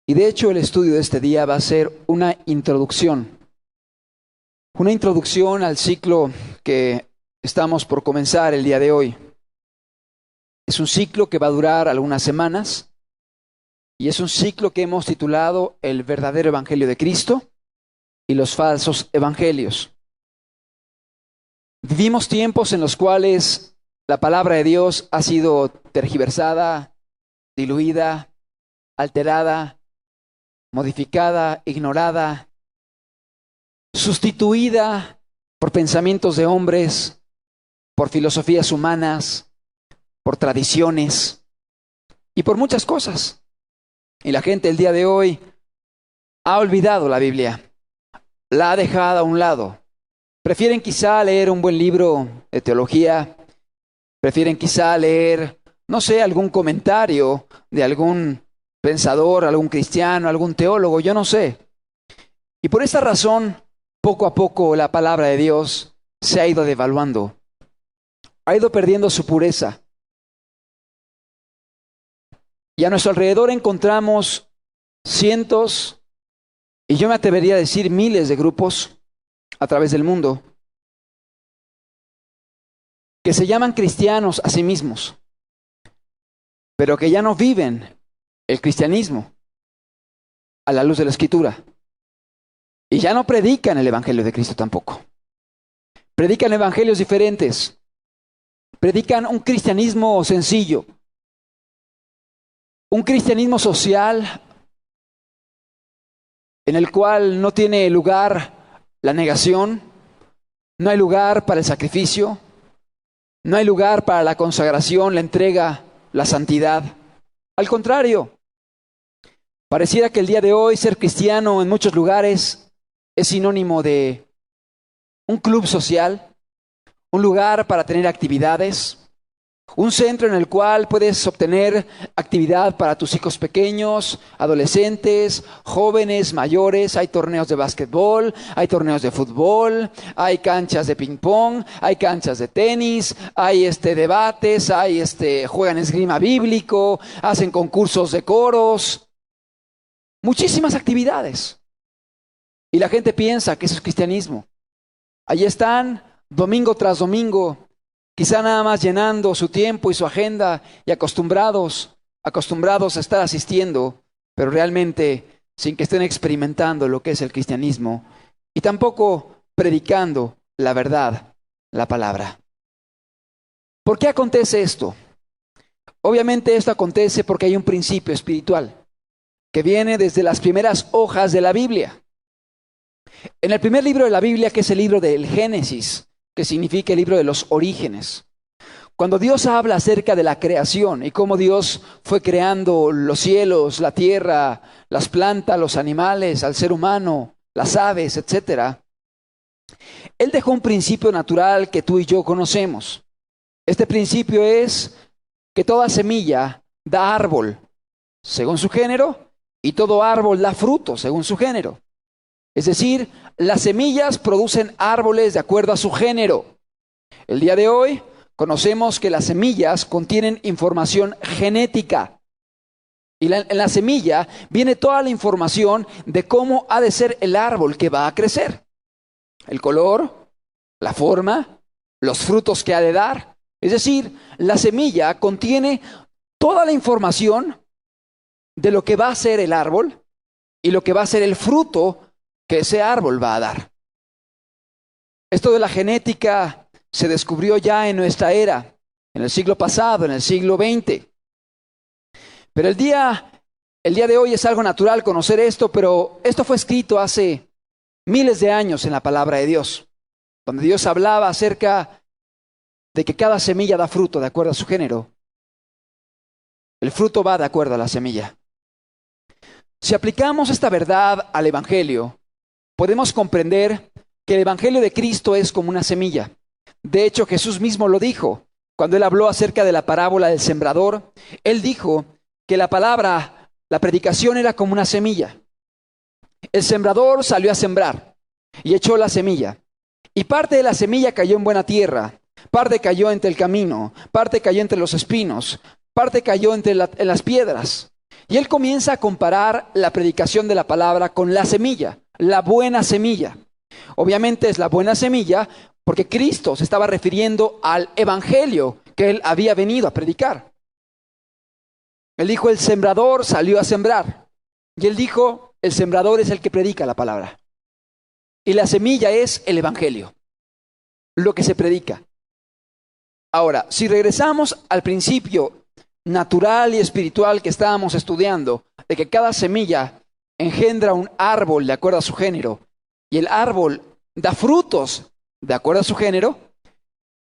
Y de hecho el estudio de este día va a ser una introducción al ciclo que estamos por comenzar el día de hoy. Es un ciclo que va a durar algunas semanas y es un ciclo que hemos titulado El verdadero evangelio de Cristo y los falsos evangelios. Vivimos tiempos en los cuales la palabra de Dios ha sido tergiversada, diluida, alterada, modificada, ignorada, sustituida por pensamientos de hombres, por filosofías humanas, por tradiciones y por muchas cosas. Y la gente el día de hoy ha olvidado la Biblia, la ha dejado a un lado. Prefieren quizá leer un buen libro de teología, prefieren quizá leer, no sé, algún comentario de algún pensador, algún cristiano, algún teólogo, yo no sé. Y por esta razón, poco a poco la palabra de Dios se ha ido devaluando, ha ido perdiendo su pureza. Y a nuestro alrededor encontramos cientos, y yo me atrevería a decir miles de grupos a través del mundo, que se llaman cristianos a sí mismos, pero que ya no viven el cristianismo a la luz de la Escritura. Y ya no predican el evangelio de Cristo tampoco. Predican evangelios diferentes. Predican un cristianismo sencillo, un cristianismo social en el cual no tiene lugar la negación, no hay lugar para el sacrificio, no hay lugar para la consagración, la entrega, la santidad. Al contrario, pareciera que el día de hoy ser cristiano en muchos lugares es sinónimo de un club social, un lugar para tener actividades, un centro en el cual puedes obtener actividad para tus hijos pequeños, adolescentes, jóvenes, mayores. Hay torneos de básquetbol, hay torneos de fútbol, hay canchas de ping pong, hay canchas de tenis, hay debates, juegan esgrima bíblico, hacen concursos de coros, muchísimas actividades. Y la gente piensa que eso es cristianismo. Allí están, domingo tras domingo, quizá nada más llenando su tiempo y su agenda y acostumbrados a estar asistiendo, pero realmente sin que estén experimentando lo que es el cristianismo y tampoco predicando la verdad, la palabra. ¿Por qué acontece esto? Obviamente esto acontece porque hay un principio espiritual que viene desde las primeras hojas de la Biblia. En el primer libro de la Biblia, que es el libro del Génesis, que significa el libro de los orígenes. Cuando Dios habla acerca de la creación y cómo Dios fue creando los cielos, la tierra, las plantas, los animales, al ser humano, las aves, etc., Él dejó un principio natural que tú y yo conocemos. Este principio es que toda semilla da árbol según su género y todo árbol da fruto según su género. Es decir, las semillas producen árboles de acuerdo a su género. El día de hoy conocemos que las semillas contienen información genética. Y en la semilla viene toda la información de cómo ha de ser el árbol que va a crecer. El color, la forma, los frutos que ha de dar. Es decir, la semilla contiene toda la información de lo que va a ser el árbol y lo que va a ser el fruto que ese árbol va a dar. Esto de la genética se descubrió ya en nuestra era, en el siglo pasado, en el siglo XX. Pero el día de hoy es algo natural conocer esto, pero esto fue escrito hace miles de años en la palabra de Dios, donde Dios hablaba acerca de que cada semilla da fruto de acuerdo a su género. El fruto va de acuerdo a la semilla. Si aplicamos esta verdad al Evangelio, podemos comprender que el Evangelio de Cristo es como una semilla. De hecho, Jesús mismo lo dijo. Cuando Él habló acerca de la parábola del sembrador, Él dijo que la predicación era como una semilla. El sembrador salió a sembrar y echó la semilla. Y parte de la semilla cayó en buena tierra, parte cayó entre el camino, parte cayó entre los espinos, parte cayó en las piedras. Y él comienza a comparar la predicación de la palabra con la semilla, la buena semilla. Obviamente es la buena semilla porque Cristo se estaba refiriendo al evangelio que él había venido a predicar. Él dijo, el sembrador salió a sembrar. Y él dijo, el sembrador es el que predica la palabra. Y la semilla es el evangelio, lo que se predica. Ahora, si regresamos al principio natural y espiritual que estábamos estudiando, de que cada semilla engendra un árbol de acuerdo a su género, y el árbol da frutos de acuerdo a su género,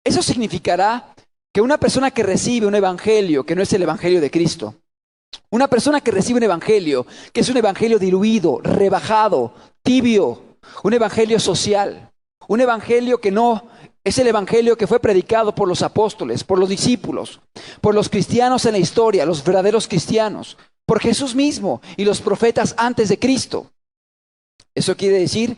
eso significará que una persona que recibe un evangelio que no es el evangelio de Cristo, una persona que recibe un evangelio que es un evangelio diluido, rebajado, tibio, un evangelio social, un evangelio que no es el evangelio que fue predicado por los apóstoles, por los discípulos, por los cristianos en la historia, los verdaderos cristianos, por Jesús mismo y los profetas antes de Cristo. Eso quiere decir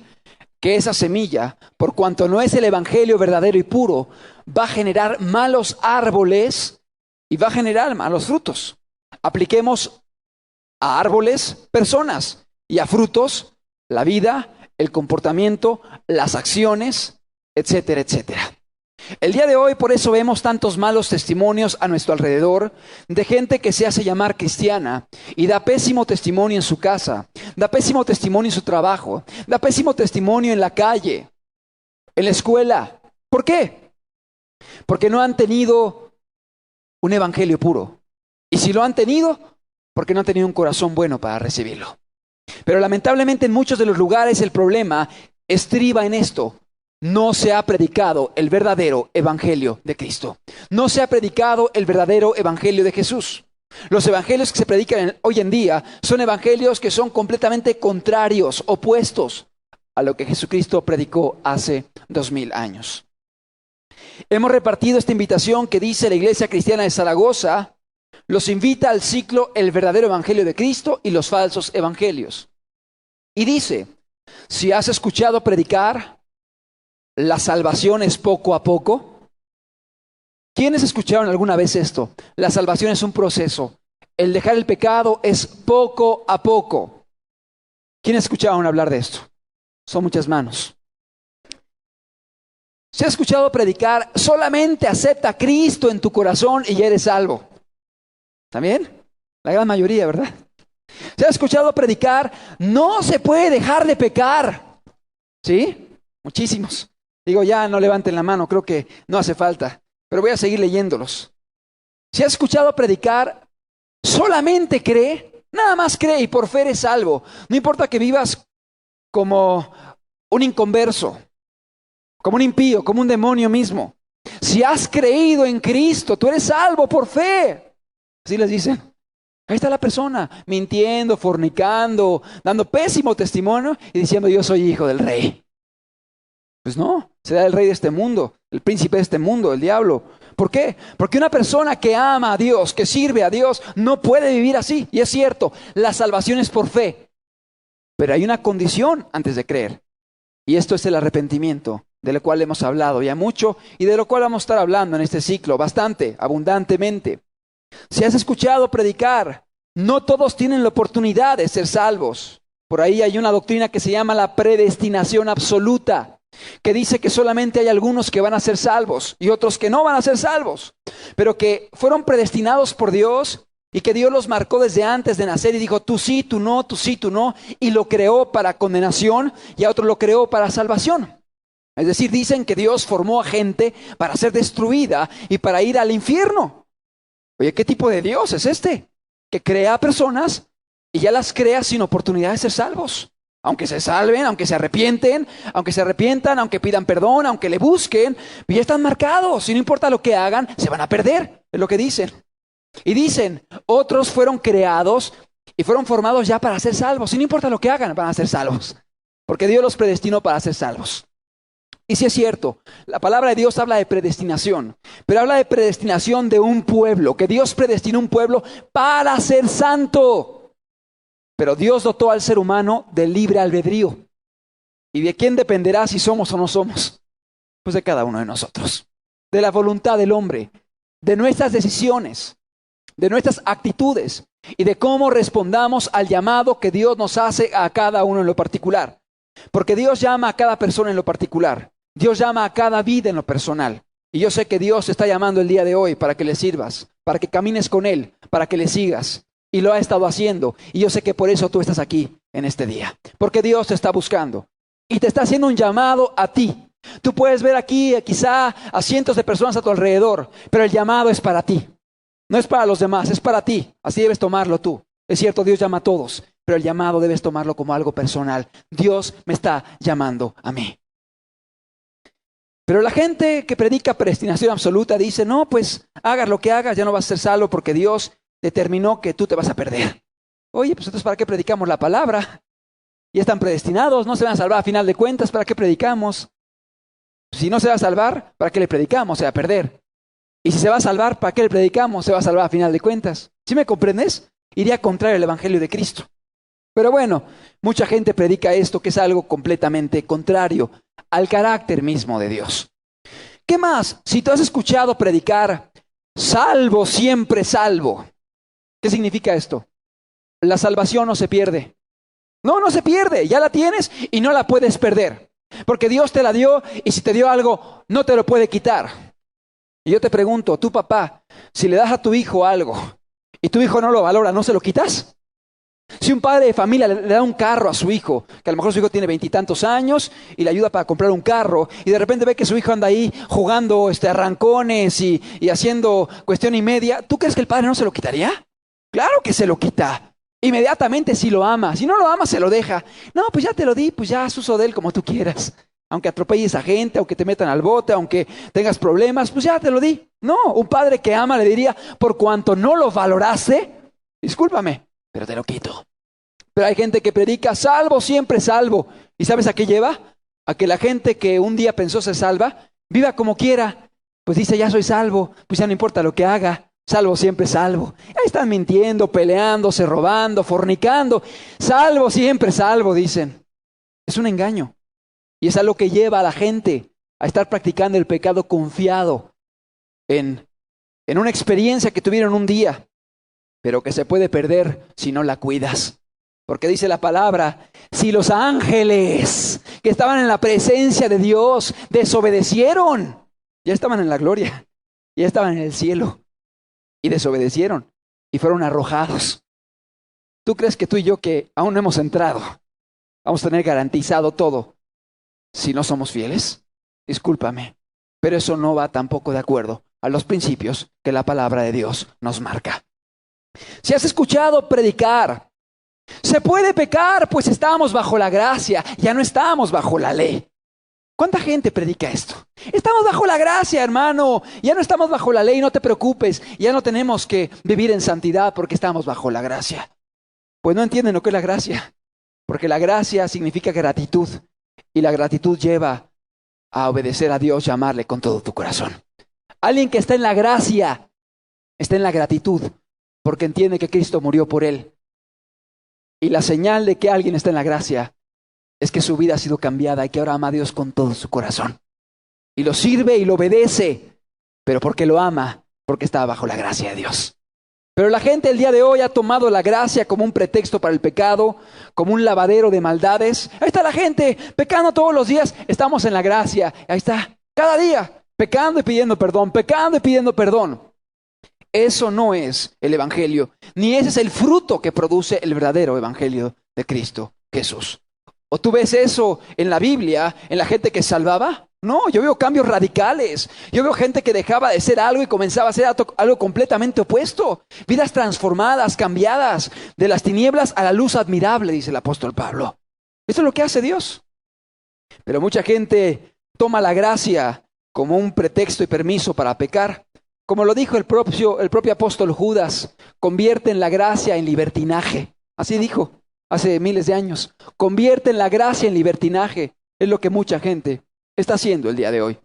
que esa semilla, por cuanto no es el evangelio verdadero y puro, va a generar malos árboles y va a generar malos frutos. Apliquemos a árboles personas y a frutos la vida, el comportamiento, las acciones, etcétera, etcétera. El día de hoy por eso vemos tantos malos testimonios a nuestro alrededor de gente que se hace llamar cristiana y da pésimo testimonio en su casa, da pésimo testimonio en su trabajo, da pésimo testimonio en la calle, en la escuela. ¿Por qué? Porque no han tenido un evangelio puro. Y si lo han tenido, porque no han tenido un corazón bueno para recibirlo. Pero lamentablemente en muchos de los lugares el problema estriba en esto. No se ha predicado el verdadero evangelio de Cristo. No se ha predicado el verdadero evangelio de Jesús. Los evangelios que se predican hoy en día son evangelios que son completamente contrarios, opuestos a lo que Jesucristo predicó hace 2000 años. Hemos repartido esta invitación que dice la Iglesia Cristiana de Zaragoza, los invita al ciclo El verdadero evangelio de Cristo y los falsos evangelios. Y dice, si has escuchado predicar, la salvación es poco a poco. ¿Quiénes escucharon alguna vez esto? La salvación es un proceso. El dejar el pecado es poco a poco. ¿Quiénes escucharon hablar de esto? Son muchas manos. Se ha escuchado predicar, solamente acepta a Cristo en tu corazón y ya eres salvo. ¿También? La gran mayoría, ¿verdad? Se ha escuchado predicar, no se puede dejar de pecar. ¿Sí? Muchísimos. Digo, ya no levanten la mano, creo que no hace falta, pero voy a seguir leyéndolos. Se ha escuchado predicar, solamente cree, nada más cree y por fe eres salvo. No importa que vivas como un inconverso, como un impío, como un demonio mismo. Si has creído en Cristo, tú eres salvo por fe. Así les dicen. Ahí está la persona, mintiendo, fornicando, dando pésimo testimonio y diciendo yo soy hijo del rey. Pues no, será el rey de este mundo, el príncipe de este mundo, el diablo. ¿Por qué? Porque una persona que ama a Dios, que sirve a Dios, no puede vivir así. Y es cierto, la salvación es por fe. Pero hay una condición antes de creer. Y esto es el arrepentimiento, de lo cual hemos hablado ya mucho y de lo cual vamos a estar hablando en este ciclo bastante, abundantemente. Si has escuchado predicar, no todos tienen la oportunidad de ser salvos. Por ahí hay una doctrina que se llama la predestinación absoluta, que dice que solamente hay algunos que van a ser salvos y otros que no van a ser salvos, pero que fueron predestinados por Dios y que Dios los marcó desde antes de nacer y dijo tú sí, tú no, tú sí, tú no, y lo creó para condenación y a otro lo creó para salvación. Es decir, dicen que Dios formó a gente para ser destruida y para ir al infierno. Oye, ¿qué tipo de Dios es este? Que crea a personas y ya las crea sin oportunidad de ser salvos. Aunque se salven, aunque se arrepientan, aunque pidan perdón, aunque le busquen, ya están marcados. Y no importa lo que hagan, se van a perder, es lo que dicen. Y dicen, otros fueron creados y fueron formados ya para ser salvos. Y no importa lo que hagan, van a ser salvos. Porque Dios los predestinó para ser salvos. Y sí es cierto, la palabra de Dios habla de predestinación, pero habla de predestinación de un pueblo, que Dios predestinó un pueblo para ser santo. Pero Dios dotó al ser humano de libre albedrío. ¿Y de quién dependerá si somos o no somos? Pues de cada uno de nosotros, de la voluntad del hombre, de nuestras decisiones, de nuestras actitudes. y de cómo respondamos al llamado que Dios nos hace a cada uno en lo particular. Porque Dios llama a cada persona en lo particular. Dios llama a cada vida en lo personal. Y yo sé que Dios te está llamando el día de hoy para que le sirvas, para que camines con Él, para que le sigas. Y lo ha estado haciendo. Y yo sé que por eso tú estás aquí en este día. Porque Dios te está buscando. Y te está haciendo un llamado a ti. Tú puedes ver aquí quizá a cientos de personas a tu alrededor, pero el llamado es para ti. No es para los demás, es para ti. Así debes tomarlo tú. Es cierto, Dios llama a todos, pero el llamado debes tomarlo como algo personal. Dios me está llamando a mí. Pero la gente que predica predestinación absoluta dice, no, pues hagas lo que hagas, ya no vas a ser salvo porque Dios determinó que tú te vas a perder. Oye, pues entonces ¿para qué predicamos la palabra? Ya están predestinados, no se van a salvar a final de cuentas, ¿para qué predicamos? Si no se va a salvar, ¿para qué le predicamos? Se va a perder. Y si se va a salvar, ¿para qué le predicamos? Se va a salvar a final de cuentas. ¿Sí me comprendes? Iría contrario al Evangelio de Cristo. Pero bueno, mucha gente predica esto que es algo completamente contrario al carácter mismo de Dios. ¿Qué más? Si tú has escuchado predicar, salvo, siempre salvo. ¿Qué significa esto? La salvación no se pierde. No se pierde, ya la tienes y no la puedes perder. Porque Dios te la dio y si te dio algo, no te lo puede quitar. Y yo te pregunto, tú papá, si le das a tu hijo algo y tu hijo no lo valora, ¿no se lo quitas? Si un padre de familia le da un carro a su hijo, que a lo mejor su hijo tiene 20 y tantos años y le ayuda para comprar un carro y de repente ve que su hijo anda ahí jugando arrancones y haciendo cuestión y media, ¿tú crees que el padre no se lo quitaría? Claro que se lo quita. Inmediatamente si lo ama. Si no lo ama, se lo deja. No, pues ya te lo di, pues ya haz uso de él como tú quieras. Aunque atropelles a gente, aunque te metan al bote, aunque tengas problemas, pues ya te lo di. No, un padre que ama le diría, por cuanto no lo valoraste, discúlpame, pero te lo quito. Pero hay gente que predica, salvo, siempre salvo. ¿Y sabes a qué lleva? A que la gente que un día pensó ser salva, viva como quiera. Pues dice, ya soy salvo, pues ya no importa lo que haga. Salvo, siempre salvo. Ahí están mintiendo, peleándose, robando, fornicando. Salvo, siempre salvo, dicen. Es un engaño. Y es algo que lleva a la gente a estar practicando el pecado confiado en una experiencia que tuvieron un día, pero que se puede perder si no la cuidas. Porque dice la palabra, si los ángeles que estaban en la presencia de Dios desobedecieron, ya estaban en la gloria, ya estaban en el cielo, y desobedecieron y fueron arrojados. ¿Tú crees que tú y yo que aún no hemos entrado, vamos a tener garantizado todo si no somos fieles? Discúlpame, pero eso no va tampoco de acuerdo a los principios que la palabra de Dios nos marca. Si has escuchado predicar, se puede pecar, pues estamos bajo la gracia, ya no estamos bajo la ley. ¿Cuánta gente predica esto? Estamos bajo la gracia, hermano, ya no estamos bajo la ley, no te preocupes, ya no tenemos que vivir en santidad porque estamos bajo la gracia. Pues no entienden lo que es la gracia, porque la gracia significa gratitud y la gratitud lleva a obedecer a Dios, llamarle con todo tu corazón. Alguien que está en la gracia, está en la gratitud, porque entiende que Cristo murió por él. Y la señal de que alguien está en la gracia es que su vida ha sido cambiada y que ahora ama a Dios con todo su corazón. Y lo sirve y lo obedece, pero porque lo ama, porque está bajo la gracia de Dios. Pero la gente el día de hoy ha tomado la gracia como un pretexto para el pecado, como un lavadero de maldades. Ahí está la gente pecando todos los días, estamos en la gracia. Ahí está, cada día, pecando y pidiendo perdón, pecando y pidiendo perdón. Eso no es el evangelio, ni ese es el fruto que produce el verdadero evangelio de Cristo Jesús. ¿O tú ves eso en la Biblia, en la gente que salvaba? No, yo veo cambios radicales. Yo veo gente que dejaba de ser algo y comenzaba a ser algo completamente opuesto. Vidas transformadas, cambiadas, de las tinieblas a la luz admirable, dice el apóstol Pablo. Eso es lo que hace Dios. Pero mucha gente toma la gracia como un pretexto y permiso para pecar. Como lo dijo el propio apóstol Judas, convierte en la gracia en libertinaje. Así dijo hace miles de años. Convierte en la gracia en libertinaje. Es lo que mucha gente está haciendo el día de hoy.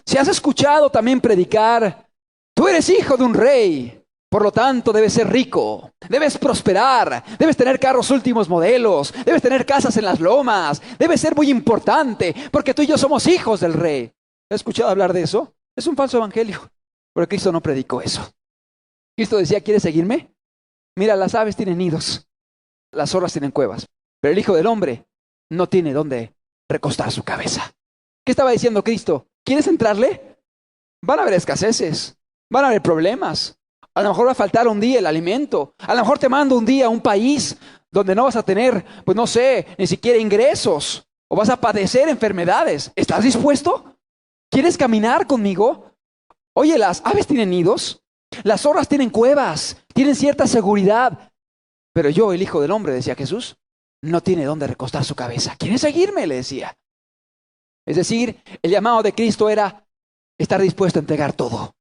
Si has escuchado también predicar, tú eres hijo de un rey, por lo tanto debes ser rico, debes prosperar, debes tener carros últimos modelos, debes tener casas en las lomas, debes ser muy importante, porque tú y yo somos hijos del rey. ¿Has escuchado hablar de eso? Es un falso evangelio, porque Cristo no predicó eso. Cristo decía, ¿quieres seguirme? Mira, las aves tienen nidos, las zorras tienen cuevas, pero el Hijo del Hombre no tiene dónde recostar su cabeza. ¿Qué estaba diciendo Cristo? ¿Quieres entrarle? Van a haber escaseces, van a haber problemas. A lo mejor va a faltar un día el alimento. A lo mejor te mando un día a un país donde no vas a tener, pues no sé, ni siquiera ingresos. O vas a padecer enfermedades. ¿Estás dispuesto? ¿Quieres caminar conmigo? Oye, las aves tienen nidos, las zorras tienen cuevas, tienen cierta seguridad. Pero yo, el Hijo del Hombre, decía Jesús, no tiene dónde recostar su cabeza. ¿Quieres seguirme? Le decía. Es decir, el llamado de Cristo era estar dispuesto a entregar todo.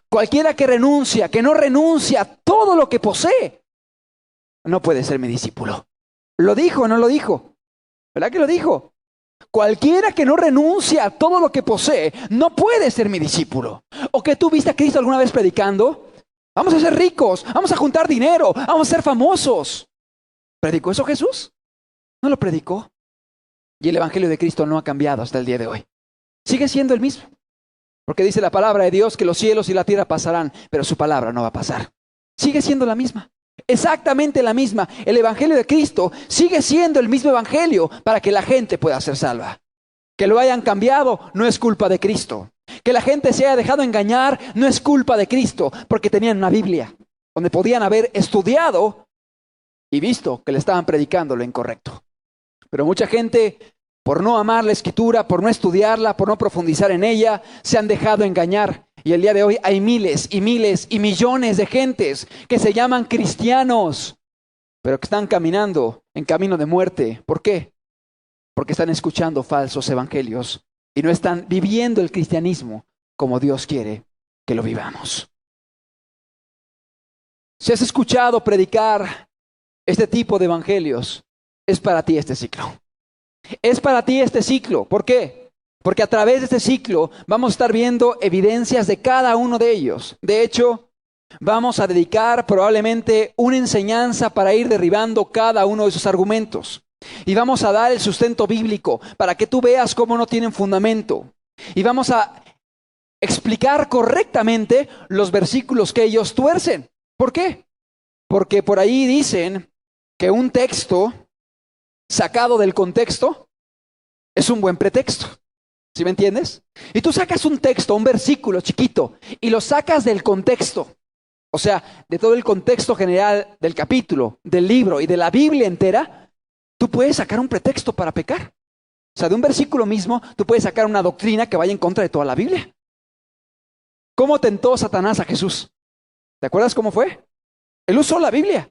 Cualquiera que renuncia, que no renuncia a todo lo que posee, no puede ser mi discípulo. ¿Lo dijo o no lo dijo? ¿Verdad que lo dijo? Cualquiera que no renuncia a todo lo que posee, no puede ser mi discípulo. ¿O que tú viste a Cristo alguna vez predicando? Vamos a ser ricos, vamos a juntar dinero, vamos a ser famosos. ¿Predicó eso Jesús? No lo predicó. Y el Evangelio de Cristo no ha cambiado hasta el día de hoy. Sigue siendo el mismo. Porque dice la palabra de Dios que los cielos y la tierra pasarán, pero su palabra no va a pasar. Sigue siendo la misma. Exactamente la misma. El Evangelio de Cristo sigue siendo el mismo Evangelio para que la gente pueda ser salva. Que lo hayan cambiado no es culpa de Cristo. Que la gente se haya dejado engañar no es culpa de Cristo, porque tenían una Biblia donde podían haber estudiado y visto que le estaban predicando lo incorrecto. Pero mucha gente, por no amar la Escritura, por no estudiarla, por no profundizar en ella, se han dejado engañar. Y el día de hoy hay miles y miles y millones de gentes que se llaman cristianos, pero que están caminando en camino de muerte. ¿Por qué? Porque están escuchando falsos evangelios y no están viviendo el cristianismo como Dios quiere que lo vivamos. Si has escuchado predicar este tipo de evangelios, es para ti este ciclo. Es para ti este ciclo. ¿Por qué? Porque a través de este ciclo vamos a estar viendo evidencias de cada uno de ellos. De hecho, vamos a dedicar probablemente una enseñanza para ir derribando cada uno de esos argumentos. Y vamos a dar el sustento bíblico para que tú veas cómo no tienen fundamento. Y vamos a explicar correctamente los versículos que ellos tuercen. ¿Por qué? Porque por ahí dicen que un texto sacado del contexto es un buen pretexto. ¿Sí me entiendes? Y tú sacas un texto, un versículo chiquito, y lo sacas del contexto. O sea, de todo el contexto general del capítulo, del libro y de la Biblia entera, tú puedes sacar un pretexto para pecar. O sea, de un versículo mismo, tú puedes sacar una doctrina que vaya en contra de toda la Biblia. ¿Cómo tentó Satanás a Jesús? ¿Te acuerdas cómo fue? Él usó la Biblia.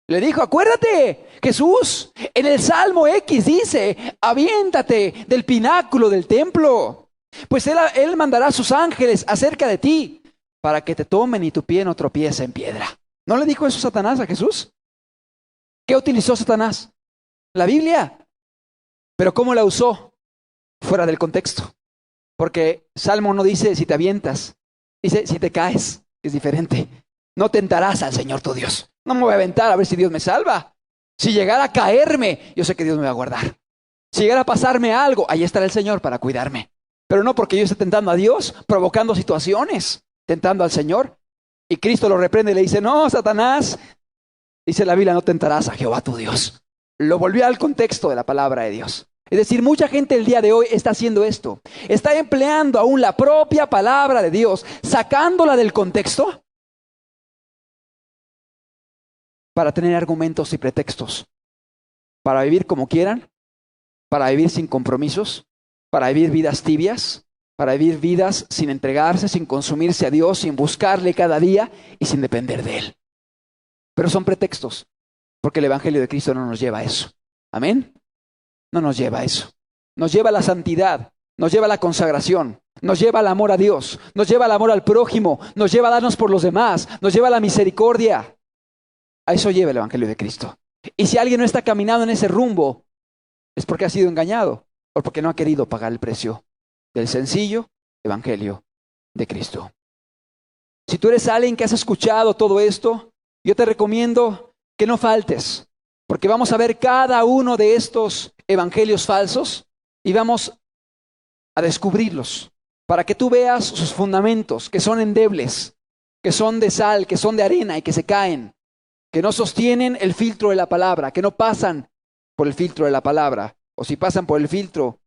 Le dijo, acuérdate, Jesús, en el Salmo X dice, aviéntate del pináculo del templo, pues él mandará a sus ángeles acerca de ti, para que te tomen y tu pie no tropiece en piedra. ¿No le dijo eso Satanás a Jesús? ¿Qué utilizó Satanás? La Biblia. ¿Pero cómo la usó? Fuera del contexto. Porque Salmo no dice si te avientas, dice si te caes, es diferente. No tentarás al Señor tu Dios. No me voy a aventar a ver si Dios me salva. Si llegara a caerme, yo sé que Dios me va a guardar. Si llegara a pasarme algo, ahí estará el Señor para cuidarme. Pero no porque yo esté tentando a Dios, provocando situaciones, tentando al Señor. Y Cristo lo reprende y le dice, no, Satanás, dice la Biblia, no tentarás a Jehová tu Dios. Lo volvió al contexto de la palabra de Dios. Es decir, mucha gente el día de hoy está haciendo esto. Está empleando aún la propia palabra de Dios, sacándola del contexto, para tener argumentos y pretextos, para vivir como quieran, para vivir sin compromisos, para vivir vidas tibias, para vivir vidas sin entregarse, sin consumirse a Dios, sin buscarle cada día y sin depender de Él. Pero son pretextos, porque el Evangelio de Cristo no nos lleva a eso. ¿Amén? No nos lleva a eso. Nos lleva a la santidad, nos lleva a la consagración, nos lleva al amor a Dios, nos lleva al amor al prójimo, nos lleva a darnos por los demás, nos lleva a la misericordia. A eso lleva el Evangelio de Cristo. Y si alguien no está caminando en ese rumbo, es porque ha sido engañado o porque no ha querido pagar el precio del sencillo Evangelio de Cristo. Si tú eres alguien que has escuchado todo esto, yo te recomiendo que no faltes, porque vamos a ver cada uno de estos evangelios falsos y vamos a descubrirlos para que tú veas sus fundamentos, que son endebles, que son de sal, que son de arena y que se caen. que no sostienen el filtro de la palabra, que no pasan por el filtro de la palabra, o si pasan por el filtro,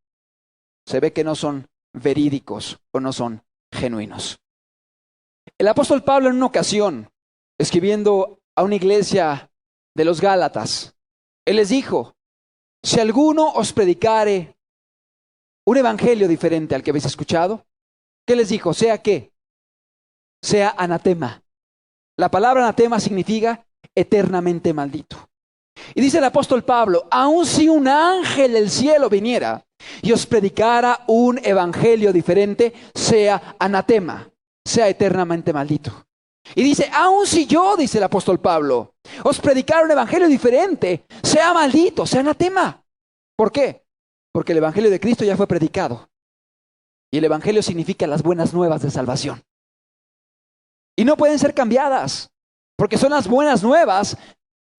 se ve que no son verídicos o no son genuinos. El apóstol Pablo en una ocasión, escribiendo a una iglesia de los Gálatas, él les dijo: si alguno os predicare un evangelio diferente al que habéis escuchado, ¿qué les dijo? ¿Sea qué? Sea anatema. La palabra anatema significa eternamente maldito. Y dice el apóstol Pablo: aun si un ángel del cielo viniera y os predicara un evangelio diferente, sea anatema, sea eternamente maldito. Y dice: aun si yo, dice el apóstol Pablo, os predicara un evangelio diferente, sea maldito, sea anatema. ¿Por qué? Porque el evangelio de Cristo ya fue predicado. Y el evangelio significa las buenas nuevas de salvación. Y no pueden ser cambiadas, porque son las buenas nuevas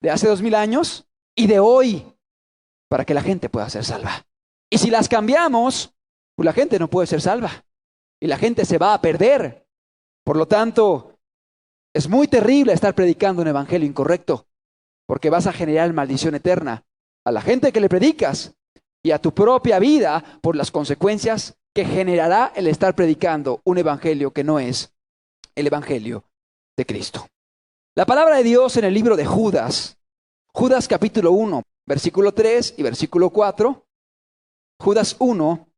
de hace 2000 años y de hoy, para que la gente pueda ser salva. Y si las cambiamos, pues la gente no puede ser salva. Y la gente se va a perder. Por lo tanto, es muy terrible estar predicando un evangelio incorrecto, porque vas a generar maldición eterna a la gente que le predicas y a tu propia vida por las consecuencias que generará el estar predicando un evangelio que no es el evangelio de Cristo. La palabra de Dios en el libro de Judas, Judas capítulo 1, versículo 3 y versículo 4, Judas 1,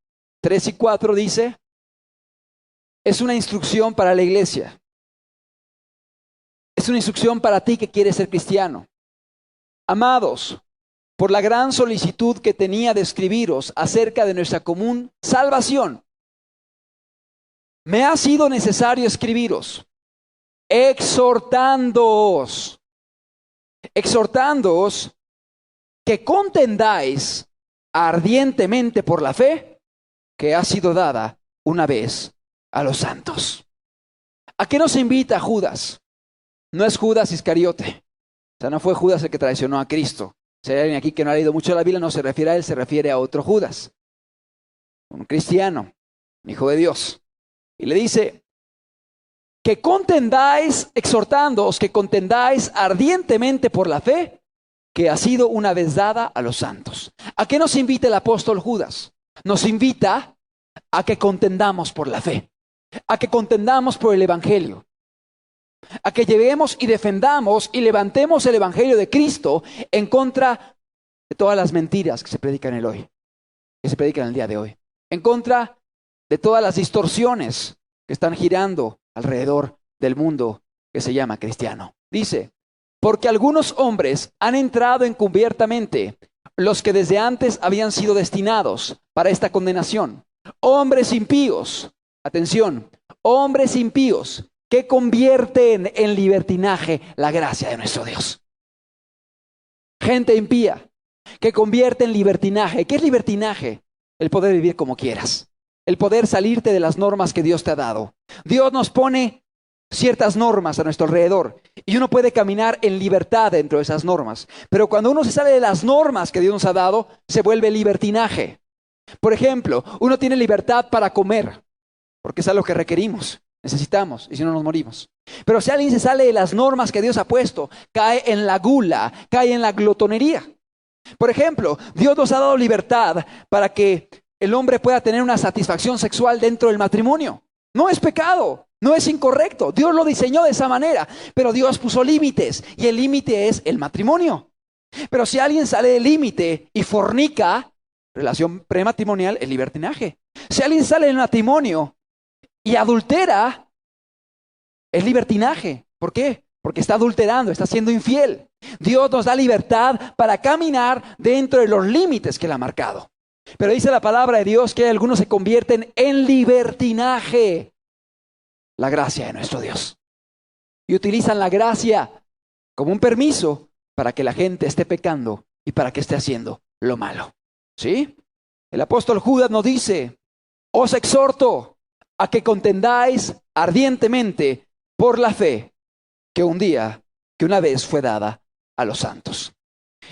3 y 4 dice, es una instrucción para la iglesia. Es una instrucción para ti que quieres ser cristiano. Amados, por la gran solicitud que tenía de escribiros acerca de nuestra común salvación, me ha sido necesario escribiros, exhortándoos que contendáis ardientemente por la fe que ha sido dada una vez a los santos. ¿A qué nos invita Judas? No es Judas Iscariote. O sea, no fue Judas el que traicionó a Cristo. Si hay alguien aquí que no ha leído mucho la Biblia, no se refiere a él, se refiere a otro Judas. Un cristiano, un hijo de Dios. Y le dice que contendáis, exhortándoos que contendáis ardientemente por la fe que ha sido una vez dada a los santos. ¿A qué nos invita el apóstol Judas? Nos invita a que contendamos por la fe, a que contendamos por el evangelio, a que llevemos y defendamos y levantemos el evangelio de Cristo en contra de todas las mentiras que se predican el hoy, que se predican el día de hoy, en contra de todas las distorsiones que están girando alrededor del mundo que se llama cristiano. Dice, porque algunos hombres han entrado encubiertamente, los que desde antes habían sido destinados para esta condenación. Hombres impíos, atención, hombres impíos que convierten en libertinaje la gracia de nuestro Dios. Gente impía que convierte en libertinaje. ¿Qué es libertinaje? El poder vivir como quieras. El poder salirte de las normas que Dios te ha dado. Dios nos pone ciertas normas a nuestro alrededor y uno puede caminar en libertad dentro de esas normas. Pero cuando uno se sale de las normas que Dios nos ha dado, se vuelve libertinaje. Por ejemplo, uno tiene libertad para comer, porque es algo que requerimos, necesitamos, y si no nos morimos. Pero si alguien se sale de las normas que Dios ha puesto, cae en la gula, cae en la glotonería. Por ejemplo, Dios nos ha dado libertad para que el hombre pueda tener una satisfacción sexual dentro del matrimonio. No es pecado, no es incorrecto. Dios lo diseñó de esa manera, pero Dios puso límites y el límite es el matrimonio. Pero si alguien sale del límite y fornica, relación prematrimonial, es libertinaje. Si alguien sale del matrimonio y adultera, es libertinaje. ¿Por qué? Porque está adulterando, está siendo infiel. Dios nos da libertad para caminar dentro de los límites que Él ha marcado. Pero dice la palabra de Dios que algunos se convierten en libertinaje la gracia de nuestro Dios. Y utilizan la gracia como un permiso para que la gente esté pecando y para que esté haciendo lo malo. ¿Sí? El apóstol Judas nos dice, os exhorto a que contendáis ardientemente por la fe que una vez fue dada a los santos.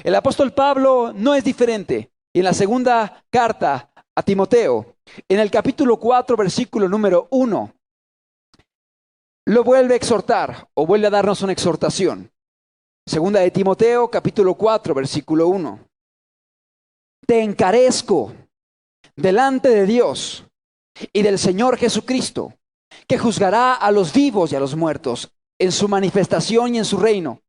El apóstol Pablo no es diferente. Y en la segunda carta a Timoteo, en el capítulo 4, versículo número 1, lo vuelve a exhortar o vuelve a darnos una exhortación. Segunda de Timoteo, capítulo 4, versículo 1. Te encarezco delante de Dios y del Señor Jesucristo, que juzgará a los vivos y a los muertos en su manifestación y en su reino,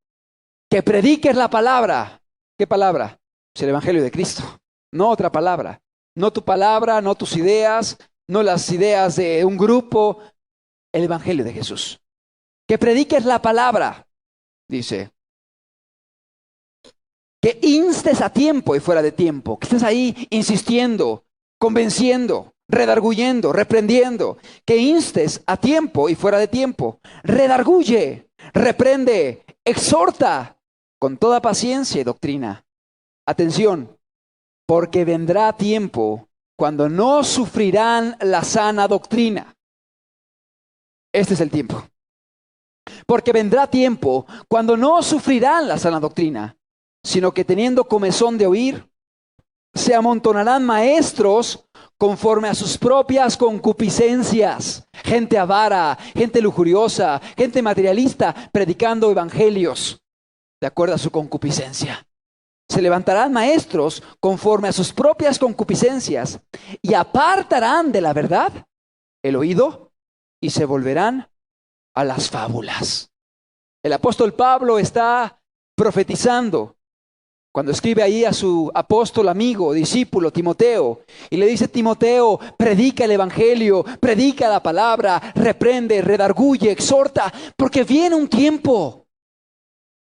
que prediques la palabra. ¿Qué palabra? Es el Evangelio de Cristo, no otra palabra. No tu palabra, no tus ideas, no las ideas de un grupo, el Evangelio de Jesús. Que prediques la palabra, dice. Que instes a tiempo y fuera de tiempo, que estés ahí insistiendo, convenciendo, redarguyendo, reprendiendo, que instes a tiempo y fuera de tiempo. Redarguye, reprende, exhorta con toda paciencia y doctrina. Atención, porque vendrá tiempo cuando no sufrirán la sana doctrina. Este es el tiempo. Porque vendrá tiempo cuando no sufrirán la sana doctrina, sino que teniendo comezón de oír, se amontonarán maestros conforme a sus propias concupiscencias. Gente avara, gente lujuriosa, gente materialista, predicando evangelios de acuerdo a su concupiscencia. Se levantarán maestros conforme a sus propias concupiscencias y apartarán de la verdad el oído y se volverán a las fábulas. El apóstol Pablo está profetizando cuando escribe ahí a su apóstol, amigo, discípulo, Timoteo, y le dice: Timoteo, predica el evangelio, predica la palabra, reprende, redarguye, exhorta, porque viene un tiempo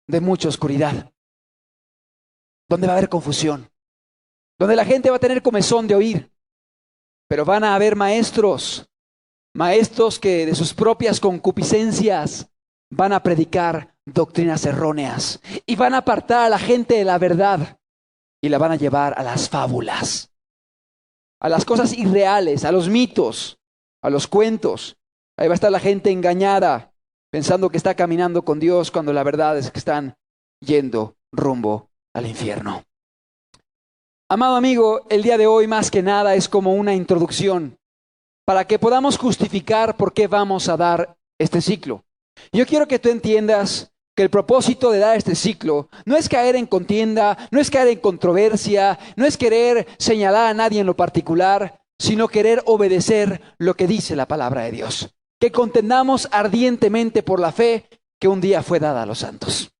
de mucha oscuridad, donde va a haber confusión, donde la gente va a tener comezón de oír, pero van a haber maestros que de sus propias concupiscencias van a predicar doctrinas erróneas y van a apartar a la gente de la verdad y la van a llevar a las fábulas, a las cosas irreales, a los mitos, a los cuentos. Ahí va a estar la gente engañada, pensando que está caminando con Dios, cuando la verdad es que están yendo rumbo al infierno. Amado amigo, el día de hoy más que nada es como una introducción para que podamos justificar por qué vamos a dar este ciclo. Yo quiero que tú entiendas que el propósito de dar este ciclo no es caer en contienda, no es caer en controversia, no es querer señalar a nadie en lo particular, sino querer obedecer lo que dice la palabra de Dios. Que contendamos ardientemente por la fe que un día fue dada a los santos.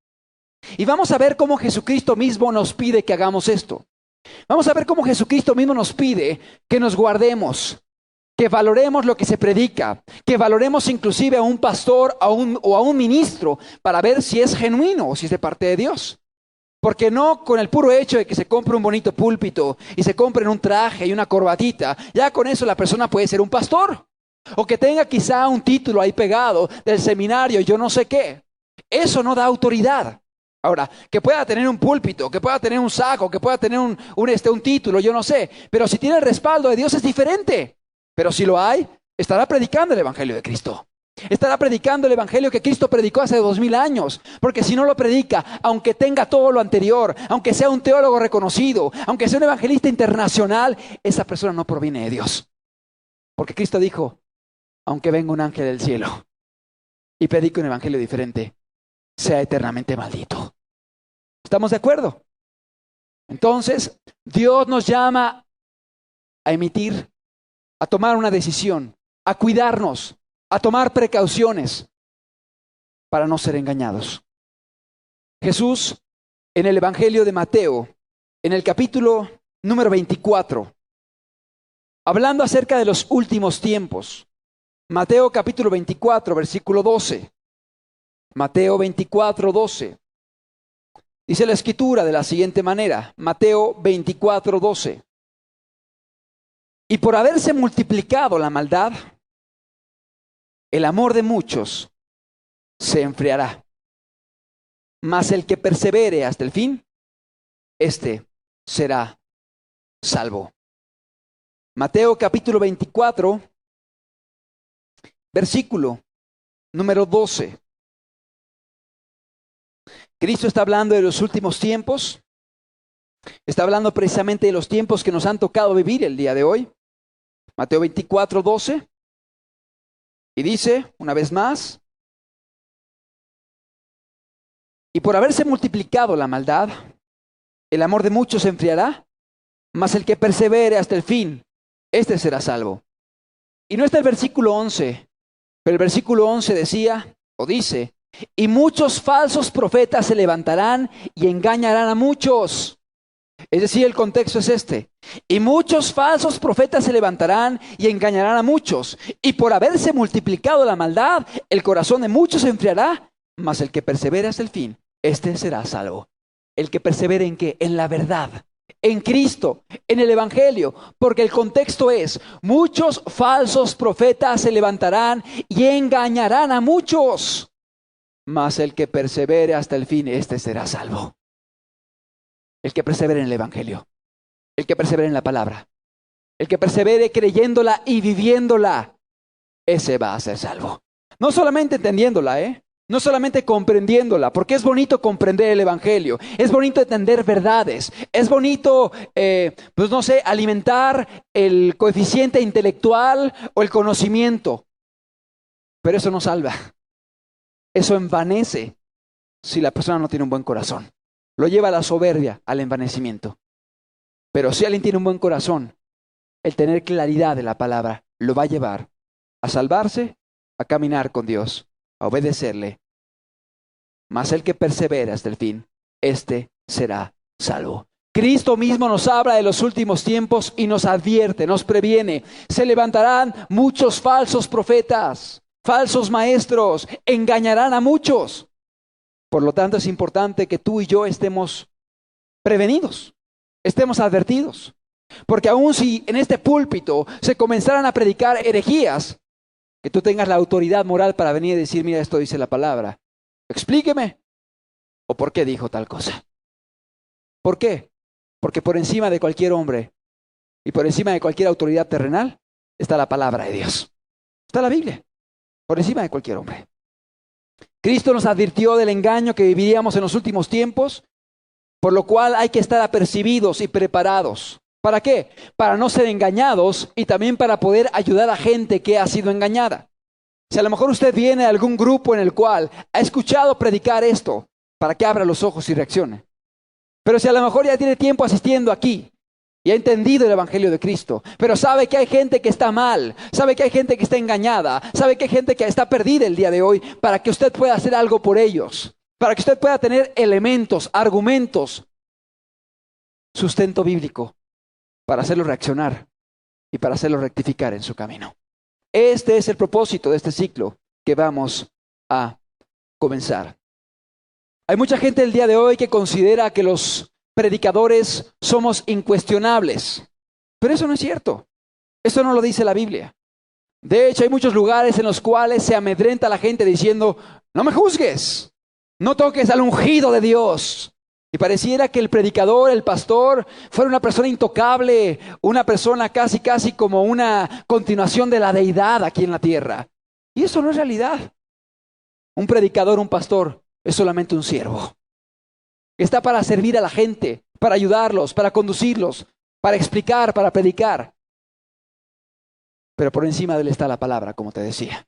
Y vamos a ver cómo Jesucristo mismo nos pide que hagamos esto. Vamos a ver cómo Jesucristo mismo nos pide que nos guardemos, que valoremos lo que se predica, que valoremos inclusive a un pastor o a un ministro para ver si es genuino o si es de parte de Dios. Porque no con el puro hecho de que se compre un bonito púlpito y se compre un traje y una corbatita, ya con eso la persona puede ser un pastor. O que tenga quizá un título ahí pegado del seminario, yo no sé qué. Eso no da autoridad. Ahora, que pueda tener un púlpito, que pueda tener un saco, que pueda tener un título, yo no sé. Pero si tiene el respaldo de Dios es diferente. Pero si lo hay, estará predicando el Evangelio de Cristo. Estará predicando el Evangelio que Cristo predicó hace 2000 años. Porque si no lo predica, aunque tenga todo lo anterior, aunque sea un teólogo reconocido, aunque sea un evangelista internacional, esa persona no proviene de Dios. Porque Cristo dijo: aunque venga un ángel del cielo y predique un evangelio diferente, sea eternamente maldito. ¿Estamos de acuerdo? Entonces, Dios nos llama a emitir, a tomar una decisión, a cuidarnos, a tomar precauciones para no ser engañados. Jesús, en el Evangelio de Mateo, en el capítulo número 24, hablando acerca de los últimos tiempos, Mateo capítulo 24, versículo 12. Mateo 24, 12. Dice la Escritura de la siguiente manera, Mateo 24, 12. Y por haberse multiplicado la maldad, el amor de muchos se enfriará. Mas el que persevere hasta el fin, éste será salvo. Mateo capítulo 24, versículo número 12. Cristo está hablando de los últimos tiempos. Está hablando precisamente de los tiempos que nos han tocado vivir el día de hoy. Mateo 24, 12. Y dice, una vez más, Y por haberse multiplicado la maldad, el amor de muchos se enfriará, mas el que persevere hasta el fin, este será salvo. Y no está el versículo 11, pero el versículo 11 decía, o dice, y muchos falsos profetas se levantarán y engañarán a muchos. Es decir, el contexto es este. Y muchos falsos profetas se levantarán y engañarán a muchos. Y por haberse multiplicado la maldad, el corazón de muchos se enfriará, mas el que persevere hasta el fin, este será salvo. El que persevere ¿en qué? En la verdad, en Cristo, en el Evangelio. Porque el contexto es, muchos falsos profetas se levantarán y engañarán a muchos. Mas el que persevere hasta el fin, este será salvo. El que persevere en el Evangelio, el que persevere en la palabra, el que persevere creyéndola y viviéndola, ese va a ser salvo. No solamente entendiéndola, no solamente comprendiéndola, porque es bonito comprender el Evangelio, es bonito entender verdades, es bonito, alimentar el coeficiente intelectual o el conocimiento, pero eso no salva. Eso envanece si la persona no tiene un buen corazón. Lo lleva a la soberbia, al envanecimiento. Pero si alguien tiene un buen corazón, el tener claridad de la palabra lo va a llevar a salvarse, a caminar con Dios, a obedecerle. Mas el que persevera hasta el fin, este será salvo. Cristo mismo nos habla de los últimos tiempos y nos advierte, nos previene. Se levantarán muchos falsos profetas, falsos maestros, engañarán a muchos. Por lo tanto, es importante que tú y yo estemos prevenidos, estemos advertidos. Porque aun si en este púlpito se comenzaran a predicar herejías, que tú tengas la autoridad moral para venir y decir, mira, esto dice la palabra. Explíqueme. ¿O por qué dijo tal cosa? ¿Por qué? Porque por encima de cualquier hombre y por encima de cualquier autoridad terrenal está la palabra de Dios. Está la Biblia. Por encima de cualquier hombre. Cristo nos advirtió del engaño que viviríamos en los últimos tiempos, por lo cual hay que estar apercibidos y preparados. ¿Para qué? Para no ser engañados y también para poder ayudar a gente que ha sido engañada. Si a lo mejor usted viene a algún grupo en el cual ha escuchado predicar esto, para que abra los ojos y reaccione. Pero si a lo mejor ya tiene tiempo asistiendo aquí y ha entendido el Evangelio de Cristo, pero sabe que hay gente que está mal, sabe que hay gente que está engañada, sabe que hay gente que está perdida el día de hoy, para que usted pueda hacer algo por ellos, para que usted pueda tener elementos, argumentos, sustento bíblico, para hacerlo reaccionar y para hacerlo rectificar en su camino. Este es el propósito de este ciclo que vamos a comenzar. Hay mucha gente el día de hoy que considera que los predicadores somos incuestionables, pero eso no es cierto. Eso no lo dice la Biblia. De hecho, hay muchos lugares en los cuales se amedrenta a la gente diciendo, no me juzgues, no toques al ungido de Dios. Y pareciera que el predicador, el pastor, fuera una persona intocable, una persona casi como una continuación de la deidad aquí en la tierra. Y eso no es realidad. Un predicador, un pastor, es solamente un siervo. Está para servir a la gente, para ayudarlos, para conducirlos, para explicar, para predicar. Pero por encima de él está la palabra, como te decía.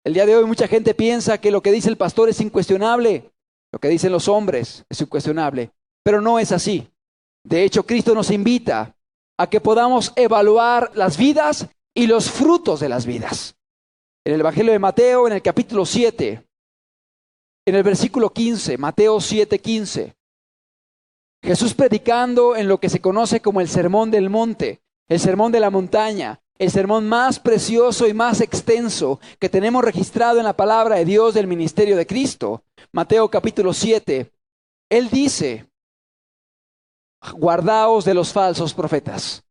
El día de hoy mucha gente piensa que lo que dice el pastor es incuestionable. Lo que dicen los hombres es incuestionable, pero no es así. De hecho, Cristo nos invita a que podamos evaluar las vidas y los frutos de las vidas. En el Evangelio de Mateo, en el capítulo 7, en el versículo 15, Mateo 7:15, Jesús predicando en lo que se conoce como el Sermón del Monte, el Sermón de la Montaña, el sermón más precioso y más extenso que tenemos registrado en la palabra de Dios del ministerio de Cristo. Mateo capítulo 7, Él dice, guardaos de los falsos profetas,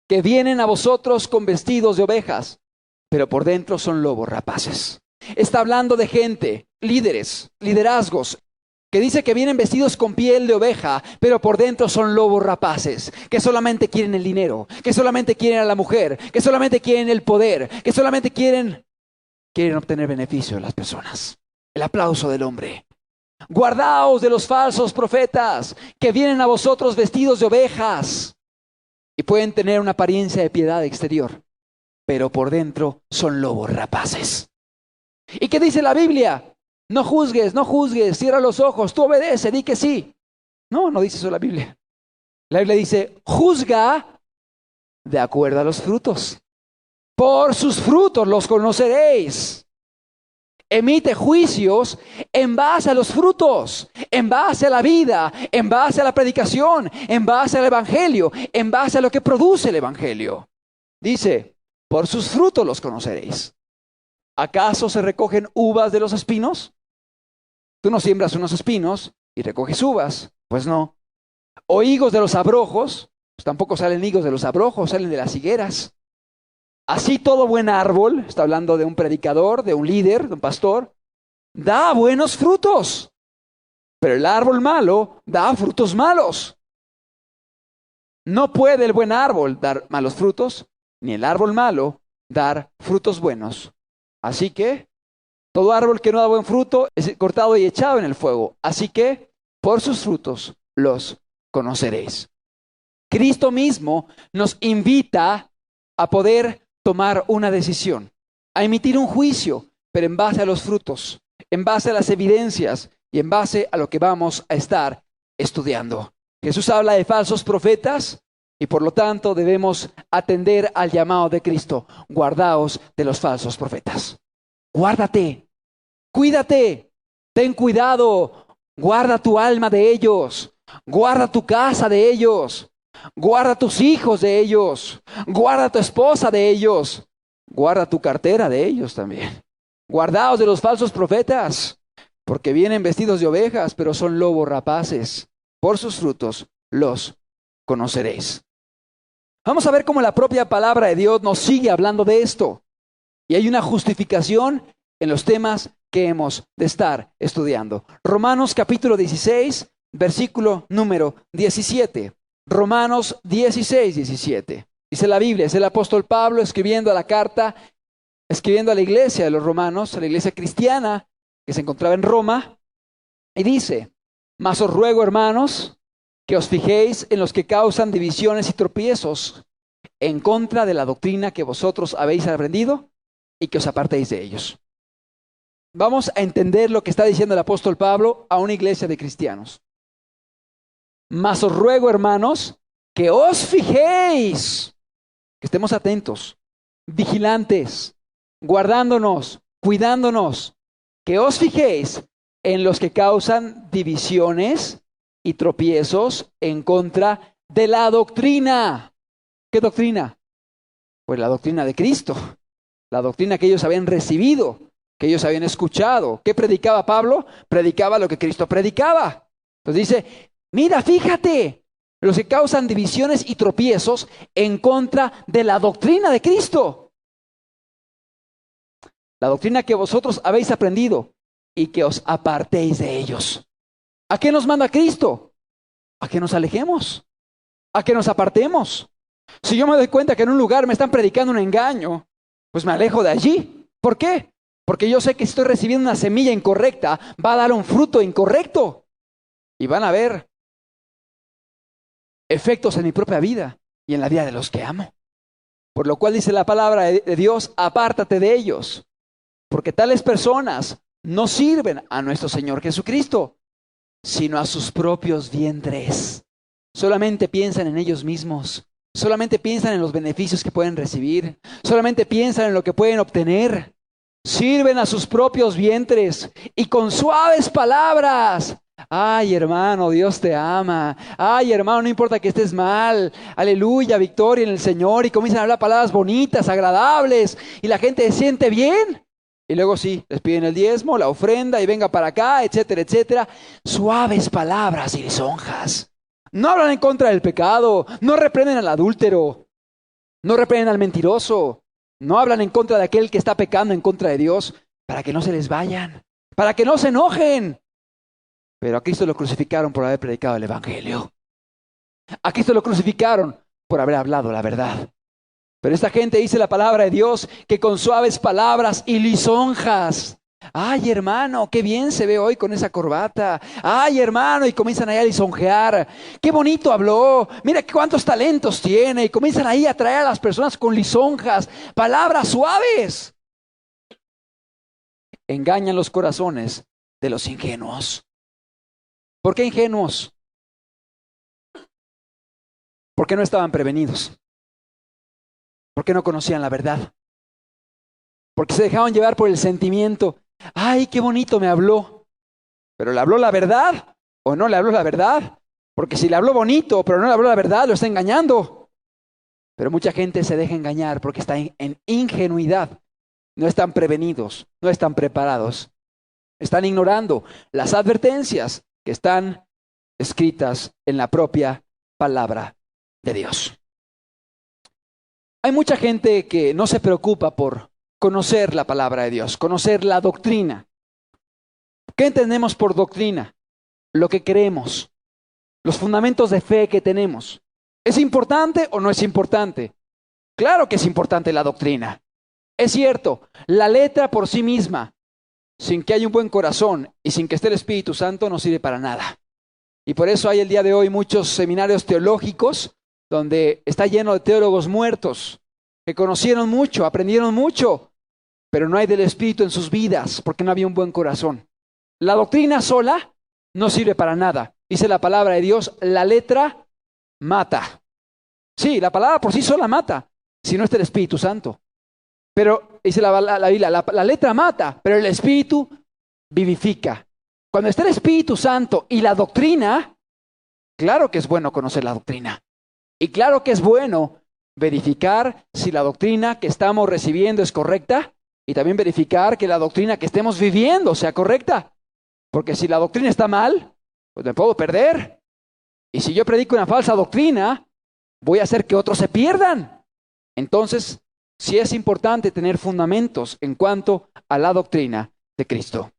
que vienen a vosotros con vestidos de ovejas, pero por dentro son lobos rapaces. Está hablando de gente, líderes, liderazgos, que dice que vienen vestidos con piel de oveja, pero por dentro son lobos rapaces, que solamente quieren el dinero, que solamente quieren a la mujer, que solamente quieren el poder, que solamente quieren obtener beneficio de las personas, el aplauso del hombre. Guardaos de los falsos profetas, que vienen a vosotros vestidos de ovejas y pueden tener una apariencia de piedad exterior, pero por dentro son lobos rapaces. ¿Y qué dice la Biblia? No juzgues, no juzgues, cierra los ojos, tú obedece, di que sí. No, no dice eso la Biblia. La Biblia dice, juzga de acuerdo a los frutos. Por sus frutos los conoceréis. Emite juicios en base a los frutos, en base a la vida, en base a la predicación, en base al evangelio, en base a lo que produce el evangelio. Dice, por sus frutos los conoceréis. ¿Acaso se recogen uvas de los espinos? Tú no siembras unos espinos y recoges uvas. Pues no. O higos de los abrojos. Pues tampoco salen higos de los abrojos, salen de las higueras. Así todo buen árbol, está hablando de un predicador, de un líder, de un pastor, da buenos frutos. Pero el árbol malo da frutos malos. No puede el buen árbol dar malos frutos, ni el árbol malo dar frutos buenos. Así que todo árbol que no da buen fruto es cortado y echado en el fuego. Así que por sus frutos los conoceréis. Cristo mismo nos invita a poder tomar una decisión, a emitir un juicio, pero en base a los frutos, en base a las evidencias y en base a lo que vamos a estar estudiando. Jesús habla de falsos profetas y por lo tanto debemos atender al llamado de Cristo. Guardaos de los falsos profetas. Guárdate, cuídate, ten cuidado, guarda tu alma de ellos, guarda tu casa de ellos. Guarda tus hijos de ellos. Guarda tu esposa de ellos. Guarda tu cartera de ellos también. Guardaos de los falsos profetas, porque vienen vestidos de ovejas, pero son lobos rapaces. Por sus frutos los conoceréis. Vamos a ver cómo la propia palabra de Dios nos sigue hablando de esto. Y hay una justificación en los temas que hemos de estar estudiando. Romanos capítulo 16, versículo número 17. Romanos 16, 17. Dice la Biblia, es el apóstol Pablo escribiendo a la carta, escribiendo a la iglesia de los romanos, a la iglesia cristiana que se encontraba en Roma, y dice, mas os ruego, hermanos, que os fijéis en los que causan divisiones y tropiezos en contra de la doctrina que vosotros habéis aprendido y que os apartéis de ellos. Vamos a entender lo que está diciendo el apóstol Pablo a una iglesia de cristianos. Mas os ruego, hermanos, que os fijéis, que estemos atentos, vigilantes, guardándonos, cuidándonos, que os fijéis en los que causan divisiones y tropiezos en contra de la doctrina. ¿Qué doctrina? Pues la doctrina de Cristo, la doctrina que ellos habían recibido, que ellos habían escuchado. ¿Qué predicaba Pablo? Predicaba lo que Cristo predicaba. Entonces dice, mira, fíjate, los que causan divisiones y tropiezos en contra de la doctrina de Cristo. La doctrina que vosotros habéis aprendido y que os apartéis de ellos. ¿A qué nos manda Cristo? A que nos alejemos, a que nos apartemos. Si yo me doy cuenta que en un lugar me están predicando un engaño, pues me alejo de allí. ¿Por qué? Porque yo sé que si estoy recibiendo una semilla incorrecta, va a dar un fruto incorrecto. Y van a haber efectos en mi propia vida y en la vida de los que amo. Por lo cual dice la palabra de Dios, apártate de ellos, porque tales personas no sirven a nuestro Señor Jesucristo, sino a sus propios vientres. Solamente piensan en ellos mismos, solamente piensan en los beneficios que pueden recibir, solamente piensan en lo que pueden obtener. Sirven a sus propios vientres y con suaves palabras. Ay, hermano, Dios te ama. Ay, hermano, no importa que estés mal. Aleluya, victoria en el Señor. Y comienzan a hablar palabras bonitas, agradables. Y la gente se siente bien. Y luego sí, les piden el diezmo, la ofrenda y venga para acá, etcétera, etcétera. Suaves palabras y lisonjas. No hablan en contra del pecado. No reprenden al adúltero. No reprenden al mentiroso. No hablan en contra de aquel que está pecando en contra de Dios. Para que no se les vayan. Para que no se enojen. Pero a Cristo lo crucificaron por haber predicado el evangelio. A Cristo lo crucificaron por haber hablado la verdad. Pero esta gente dice la palabra de Dios que con suaves palabras y lisonjas. Ay, hermano, qué bien se ve hoy con esa corbata. Ay, hermano, y comienzan ahí a lisonjear. Qué bonito habló. Mira cuántos talentos tiene. Y comienzan ahí a atraer a las personas con lisonjas, palabras suaves. Engañan los corazones de los ingenuos. ¿Por qué ingenuos? Porque no estaban prevenidos. Porque no conocían la verdad. Porque se dejaban llevar por el sentimiento. ¡Ay, qué bonito me habló! ¿Pero le habló la verdad o no le habló la verdad? Porque si le habló bonito, pero no le habló la verdad, lo está engañando. Pero mucha gente se deja engañar porque está en ingenuidad. No están prevenidos, no están preparados. Están ignorando las advertencias que están escritas en la propia palabra de Dios. Hay mucha gente que no se preocupa por conocer la palabra de Dios, conocer la doctrina. ¿Qué entendemos por doctrina? Lo que creemos, los fundamentos de fe que tenemos. ¿Es importante o no es importante? Claro que es importante la doctrina. Es cierto, la letra por sí misma, sin que haya un buen corazón y sin que esté el Espíritu Santo, no sirve para nada. Y por eso hay el día de hoy muchos seminarios teológicos donde está lleno de teólogos muertos, que conocieron mucho, aprendieron mucho, pero no hay del Espíritu en sus vidas porque no había un buen corazón. La doctrina sola no sirve para nada. Dice la palabra de Dios, la letra mata. Sí, la palabra por sí sola mata, si no está el Espíritu Santo. Pero dice la Biblia, la letra mata, pero el Espíritu vivifica. Cuando está el Espíritu Santo y la doctrina, claro que es bueno conocer la doctrina. Y claro que es bueno verificar si la doctrina que estamos recibiendo es correcta y también verificar que la doctrina que estemos viviendo sea correcta. Porque si la doctrina está mal, pues me puedo perder. Y si yo predico una falsa doctrina, voy a hacer que otros se pierdan. Entonces, sí es importante tener fundamentos en cuanto a la doctrina de Cristo.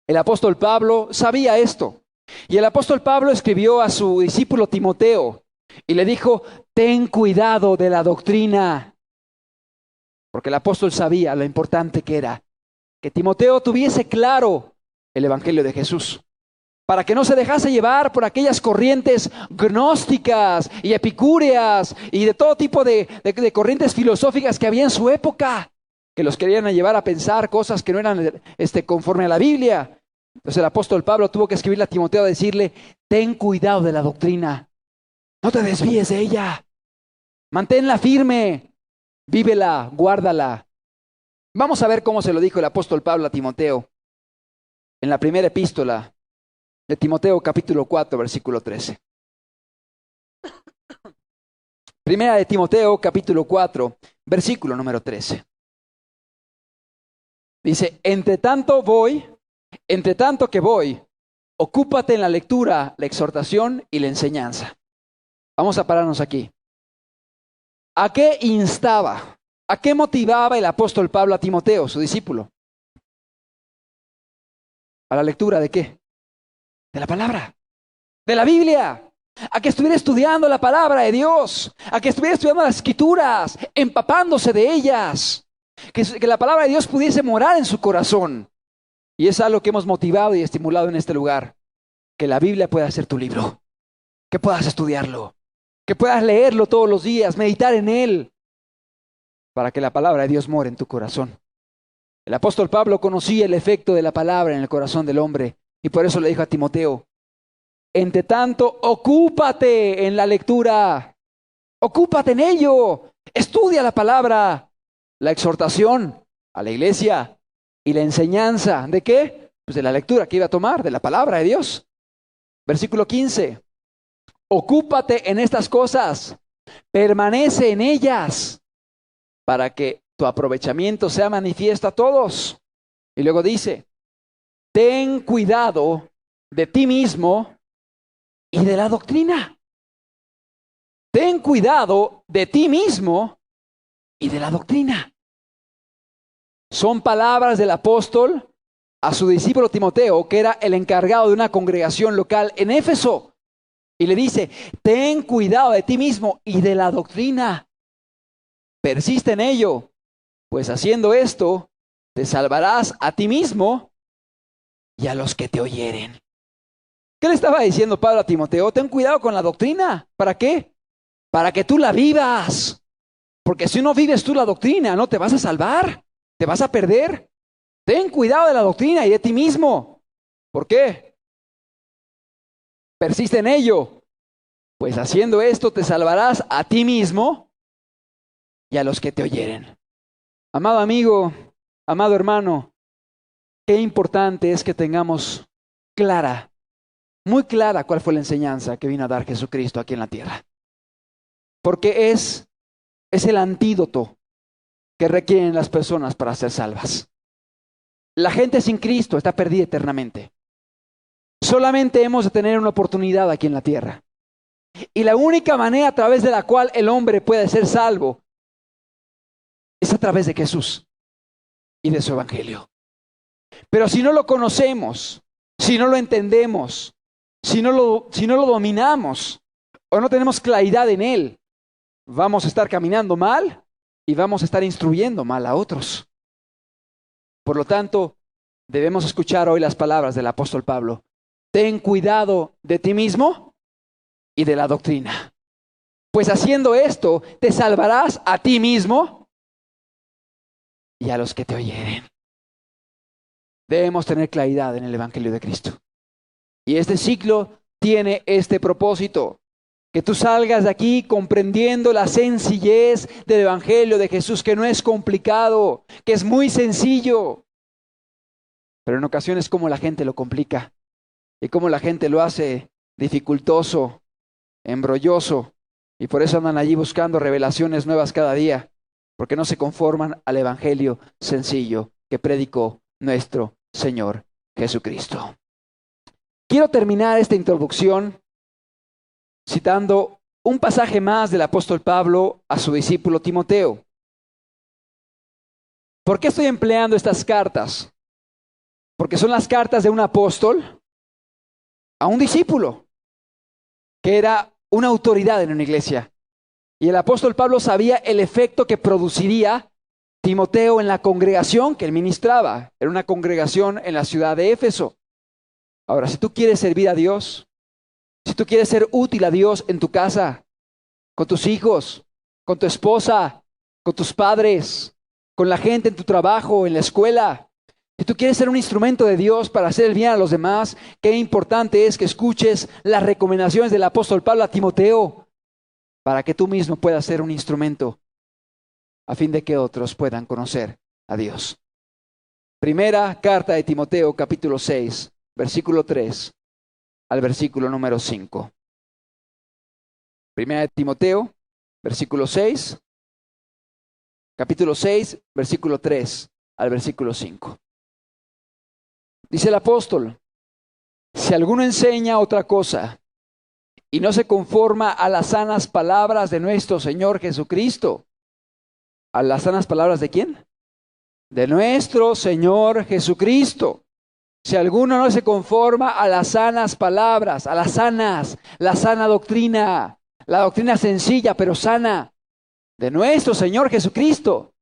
El apóstol Pablo sabía esto. Y el apóstol Pablo escribió a su discípulo Timoteo y le dijo, ten cuidado de la doctrina. Porque el apóstol sabía lo importante que era que Timoteo tuviese claro el evangelio de Jesús, para que no se dejase llevar por aquellas corrientes gnósticas y epicúreas y de todo tipo de corrientes filosóficas que había en su época, que los querían llevar a pensar cosas que no eran conforme a la Biblia. Entonces el apóstol Pablo tuvo que escribirle a Timoteo a decirle, ten cuidado de la doctrina, no te desvíes de ella, manténla firme, vívela, guárdala. Vamos a ver cómo se lo dijo el apóstol Pablo a Timoteo en la primera epístola de Timoteo capítulo 4, versículo 13. Primera de Timoteo capítulo 4, versículo número 13. Dice, entre tanto que voy, ocúpate en la lectura, la exhortación y la enseñanza. Vamos a pararnos aquí. ¿A qué instaba? ¿A qué motivaba el apóstol Pablo a Timoteo, su discípulo? ¿A la lectura de qué? De la palabra, de la Biblia. A que estuviera estudiando la palabra de Dios, a que estuviera estudiando las escrituras, empapándose de ellas, que la palabra de Dios pudiese morar en su corazón. Y es algo que hemos motivado y estimulado en este lugar, que la Biblia pueda ser tu libro, que puedas estudiarlo, que puedas leerlo todos los días, meditar en él, para que la palabra de Dios more en tu corazón. El apóstol Pablo conocía el efecto de la palabra en el corazón del hombre, y por eso le dijo a Timoteo, entre tanto, ocúpate en la lectura, ocúpate en ello, estudia la palabra, la exhortación a la iglesia y la enseñanza. ¿De qué? Pues de la lectura que iba a tomar, de la palabra de Dios. Versículo 15, ocúpate en estas cosas, permanece en ellas, para que tu aprovechamiento sea manifiesto a todos. Y luego dice, ten cuidado de ti mismo y de la doctrina. Ten cuidado de ti mismo y de la doctrina. Son palabras del apóstol a su discípulo Timoteo, que era el encargado de una congregación local en Éfeso. Y le dice, ten cuidado de ti mismo y de la doctrina. Persiste en ello, pues haciendo esto, te salvarás a ti mismo y a los que te oyeren. ¿Qué le estaba diciendo Pablo a Timoteo? Ten cuidado con la doctrina. ¿Para qué? Para que tú la vivas. Porque si no vives tú la doctrina, no te vas a salvar, te vas a perder. Ten cuidado de la doctrina y de ti mismo. ¿Por qué? Persiste en ello, pues haciendo esto te salvarás a ti mismo y a los que te oyeren. Amado amigo, amado hermano, qué importante es que tengamos clara, muy clara cuál fue la enseñanza que vino a dar Jesucristo aquí en la tierra. Porque es el antídoto que requieren las personas para ser salvas. La gente sin Cristo está perdida eternamente. Solamente hemos de tener una oportunidad aquí en la tierra. Y la única manera a través de la cual el hombre puede ser salvo es a través de Jesús y de su evangelio. Pero si no lo conocemos, si no lo entendemos, si no lo dominamos o no tenemos claridad en él, vamos a estar caminando mal y vamos a estar instruyendo mal a otros. Por lo tanto, debemos escuchar hoy las palabras del apóstol Pablo. Ten cuidado de ti mismo y de la doctrina, pues haciendo esto te salvarás a ti mismo y a los que te oyeren. Debemos tener claridad en el evangelio de Cristo. Y este ciclo tiene este propósito: que tú salgas de aquí comprendiendo la sencillez del evangelio de Jesús, que no es complicado, que es muy sencillo. Pero en ocasiones cómo la gente lo complica y cómo la gente lo hace dificultoso, embrolloso, y por eso andan allí buscando revelaciones nuevas cada día, porque no se conforman al evangelio sencillo que predicó nuestro Señor Jesucristo. Quiero terminar esta introducción citando un pasaje más del apóstol Pablo a su discípulo Timoteo. ¿Por qué estoy empleando estas cartas? Porque son las cartas de un apóstol a un discípulo que era una autoridad en una iglesia. Y el apóstol Pablo sabía el efecto que produciría Timoteo en la congregación que él ministraba. Era una congregación en la ciudad de Éfeso. Ahora, si tú quieres servir a Dios, si tú quieres ser útil a Dios en tu casa, con tus hijos, con tu esposa, con tus padres, con la gente en tu trabajo, en la escuela, si tú quieres ser un instrumento de Dios para hacer el bien a los demás, qué importante es que escuches las recomendaciones del apóstol Pablo a Timoteo para que tú mismo puedas ser un instrumento a fin de que otros puedan conocer a Dios. Primera carta de Timoteo, capítulo 6, versículo 3 al versículo número 5. Primera de Timoteo, versículo 6, capítulo 6, versículo 3 al versículo 5. Dice el apóstol: si alguno enseña otra cosa y no se conforma a las sanas palabras de nuestro Señor Jesucristo. ¿A las sanas palabras de quién? De nuestro Señor Jesucristo. Si alguno no se conforma a las sanas palabras, a las sanas, la sana doctrina, la doctrina sencilla pero sana de nuestro Señor Jesucristo,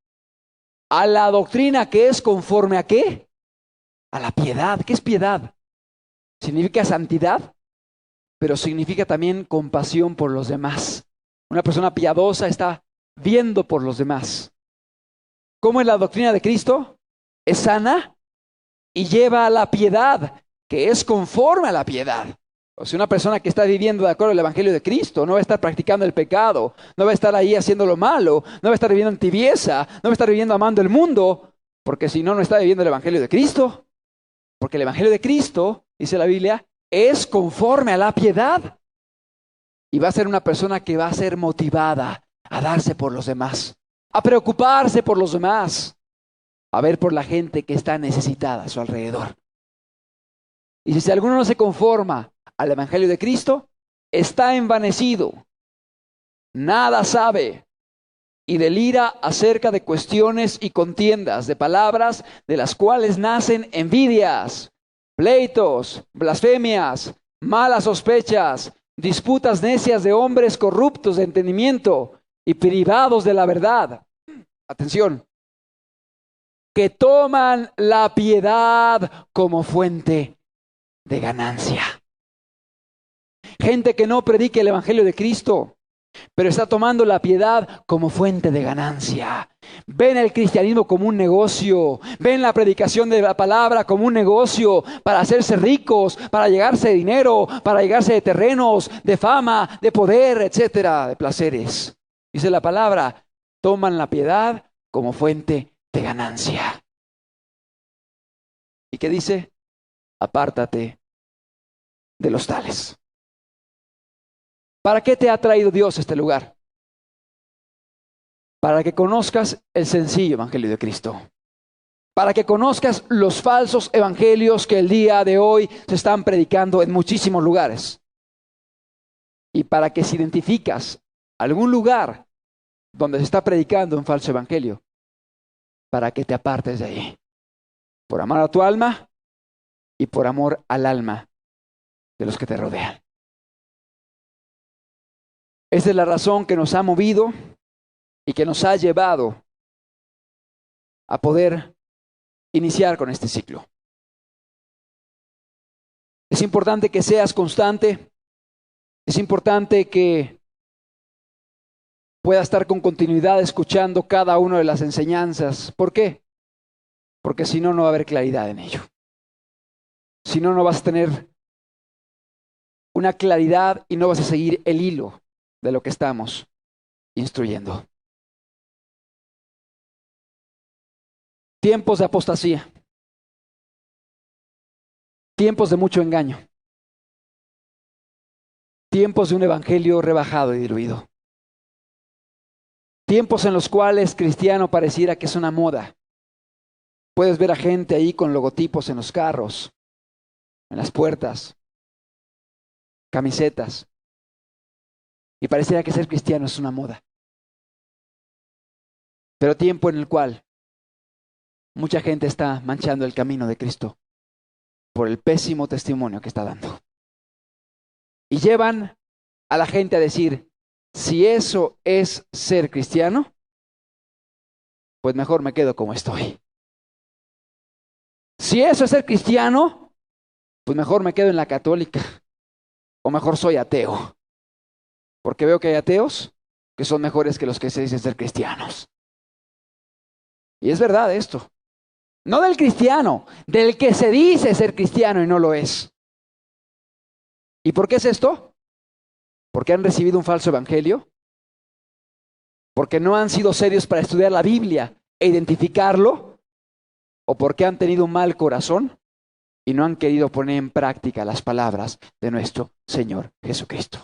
a la doctrina que es conforme a ¿qué? A la piedad. ¿Qué es piedad? Significa santidad, pero significa también compasión por los demás. Una persona piadosa está viendo por los demás. ¿Cómo es la doctrina de Cristo? Es sana y lleva a la piedad, que es conforme a la piedad. O sea, una persona que está viviendo de acuerdo al evangelio de Cristo no va a estar practicando el pecado, no va a estar ahí haciendo lo malo, no va a estar viviendo en tibieza, no va a estar viviendo amando el mundo, porque si no, no está viviendo el evangelio de Cristo. Porque el evangelio de Cristo, dice la Biblia, es conforme a la piedad. Y va a ser una persona que va a ser motivada a darse por los demás, a preocuparse por los demás, a ver por la gente que está necesitada a su alrededor. Y si alguno no se conforma al evangelio de Cristo, está envanecido, nada sabe y delira acerca de cuestiones y contiendas, de palabras de las cuales nacen envidias, pleitos, blasfemias, malas sospechas, disputas necias de hombres corruptos de entendimiento y privados de la verdad. Atención, que toman la piedad como fuente de ganancia. Gente que no predique el evangelio de Cristo, pero está tomando la piedad como fuente de ganancia. Ven el cristianismo como un negocio, ven la predicación de la palabra como un negocio para hacerse ricos, para llegarse de dinero, para llegarse de terrenos, de fama, de poder, etcétera, de placeres. Dice la palabra, toman la piedad como fuente de ganancia. ¿Y qué dice? Apártate de los tales. ¿Para qué te ha traído Dios a este lugar? Para que conozcas el sencillo evangelio de Cristo. Para que conozcas los falsos evangelios que el día de hoy se están predicando en muchísimos lugares. Y para que si identificas algún lugar donde se está predicando un falso evangelio, para que te apartes de ahí. Por amor a tu alma y por amor al alma de los que te rodean. Esa es la razón que nos ha movido y que nos ha llevado a poder iniciar con este ciclo. Es importante que seas constante, es importante que puedas estar con continuidad escuchando cada una de las enseñanzas. ¿Por qué? Porque si no, no va a haber claridad en ello. Si no, no vas a tener una claridad y no vas a seguir el hilo de lo que estamos instruyendo. Tiempos de apostasía. Tiempos de mucho engaño. Tiempos de un evangelio rebajado y diluido. Tiempos en los cuales cristiano pareciera que es una moda. Puedes ver a gente ahí con logotipos en los carros, en las puertas, camisetas. Y pareciera que ser cristiano es una moda. Pero tiempo en el cual mucha gente está manchando el camino de Cristo por el pésimo testimonio que está dando. Y llevan a la gente a decir, si eso es ser cristiano, pues mejor me quedo como estoy. Si eso es ser cristiano, pues mejor me quedo en la católica. O mejor soy ateo. Porque veo que hay ateos que son mejores que los que se dicen ser cristianos. Y es verdad esto. No del cristiano, del que se dice ser cristiano y no lo es. ¿Y por qué es esto? Porque han recibido un falso evangelio. Porque no han sido serios para estudiar la Biblia e identificarlo. O porque han tenido un mal corazón y no han querido poner en práctica las palabras de nuestro Señor Jesucristo.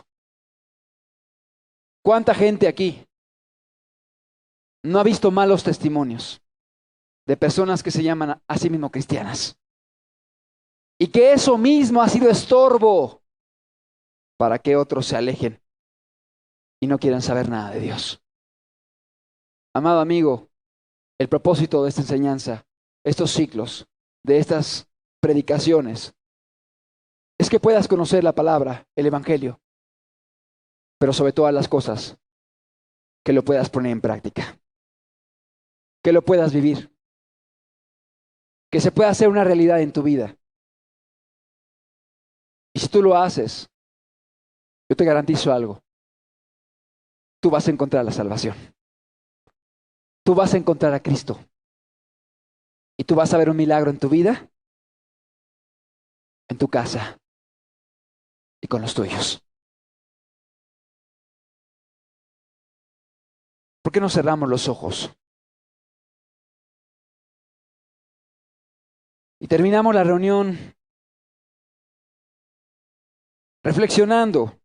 ¿Cuánta gente aquí no ha visto malos testimonios de personas que se llaman a sí mismo cristianas? Y que eso mismo ha sido estorbo para que otros se alejen y no quieran saber nada de Dios. Amado amigo, el propósito de esta enseñanza, estos ciclos, de estas predicaciones, es que puedas conocer la palabra, el evangelio, pero sobre todas las cosas, que lo puedas poner en práctica, que lo puedas vivir, que se pueda hacer una realidad en tu vida. Y si tú lo haces, yo te garantizo algo, tú vas a encontrar la salvación, tú vas a encontrar a Cristo, y tú vas a ver un milagro en tu vida, en tu casa y con los tuyos. ¿Por qué no cerramos los ojos? Y terminamos la reunión reflexionando,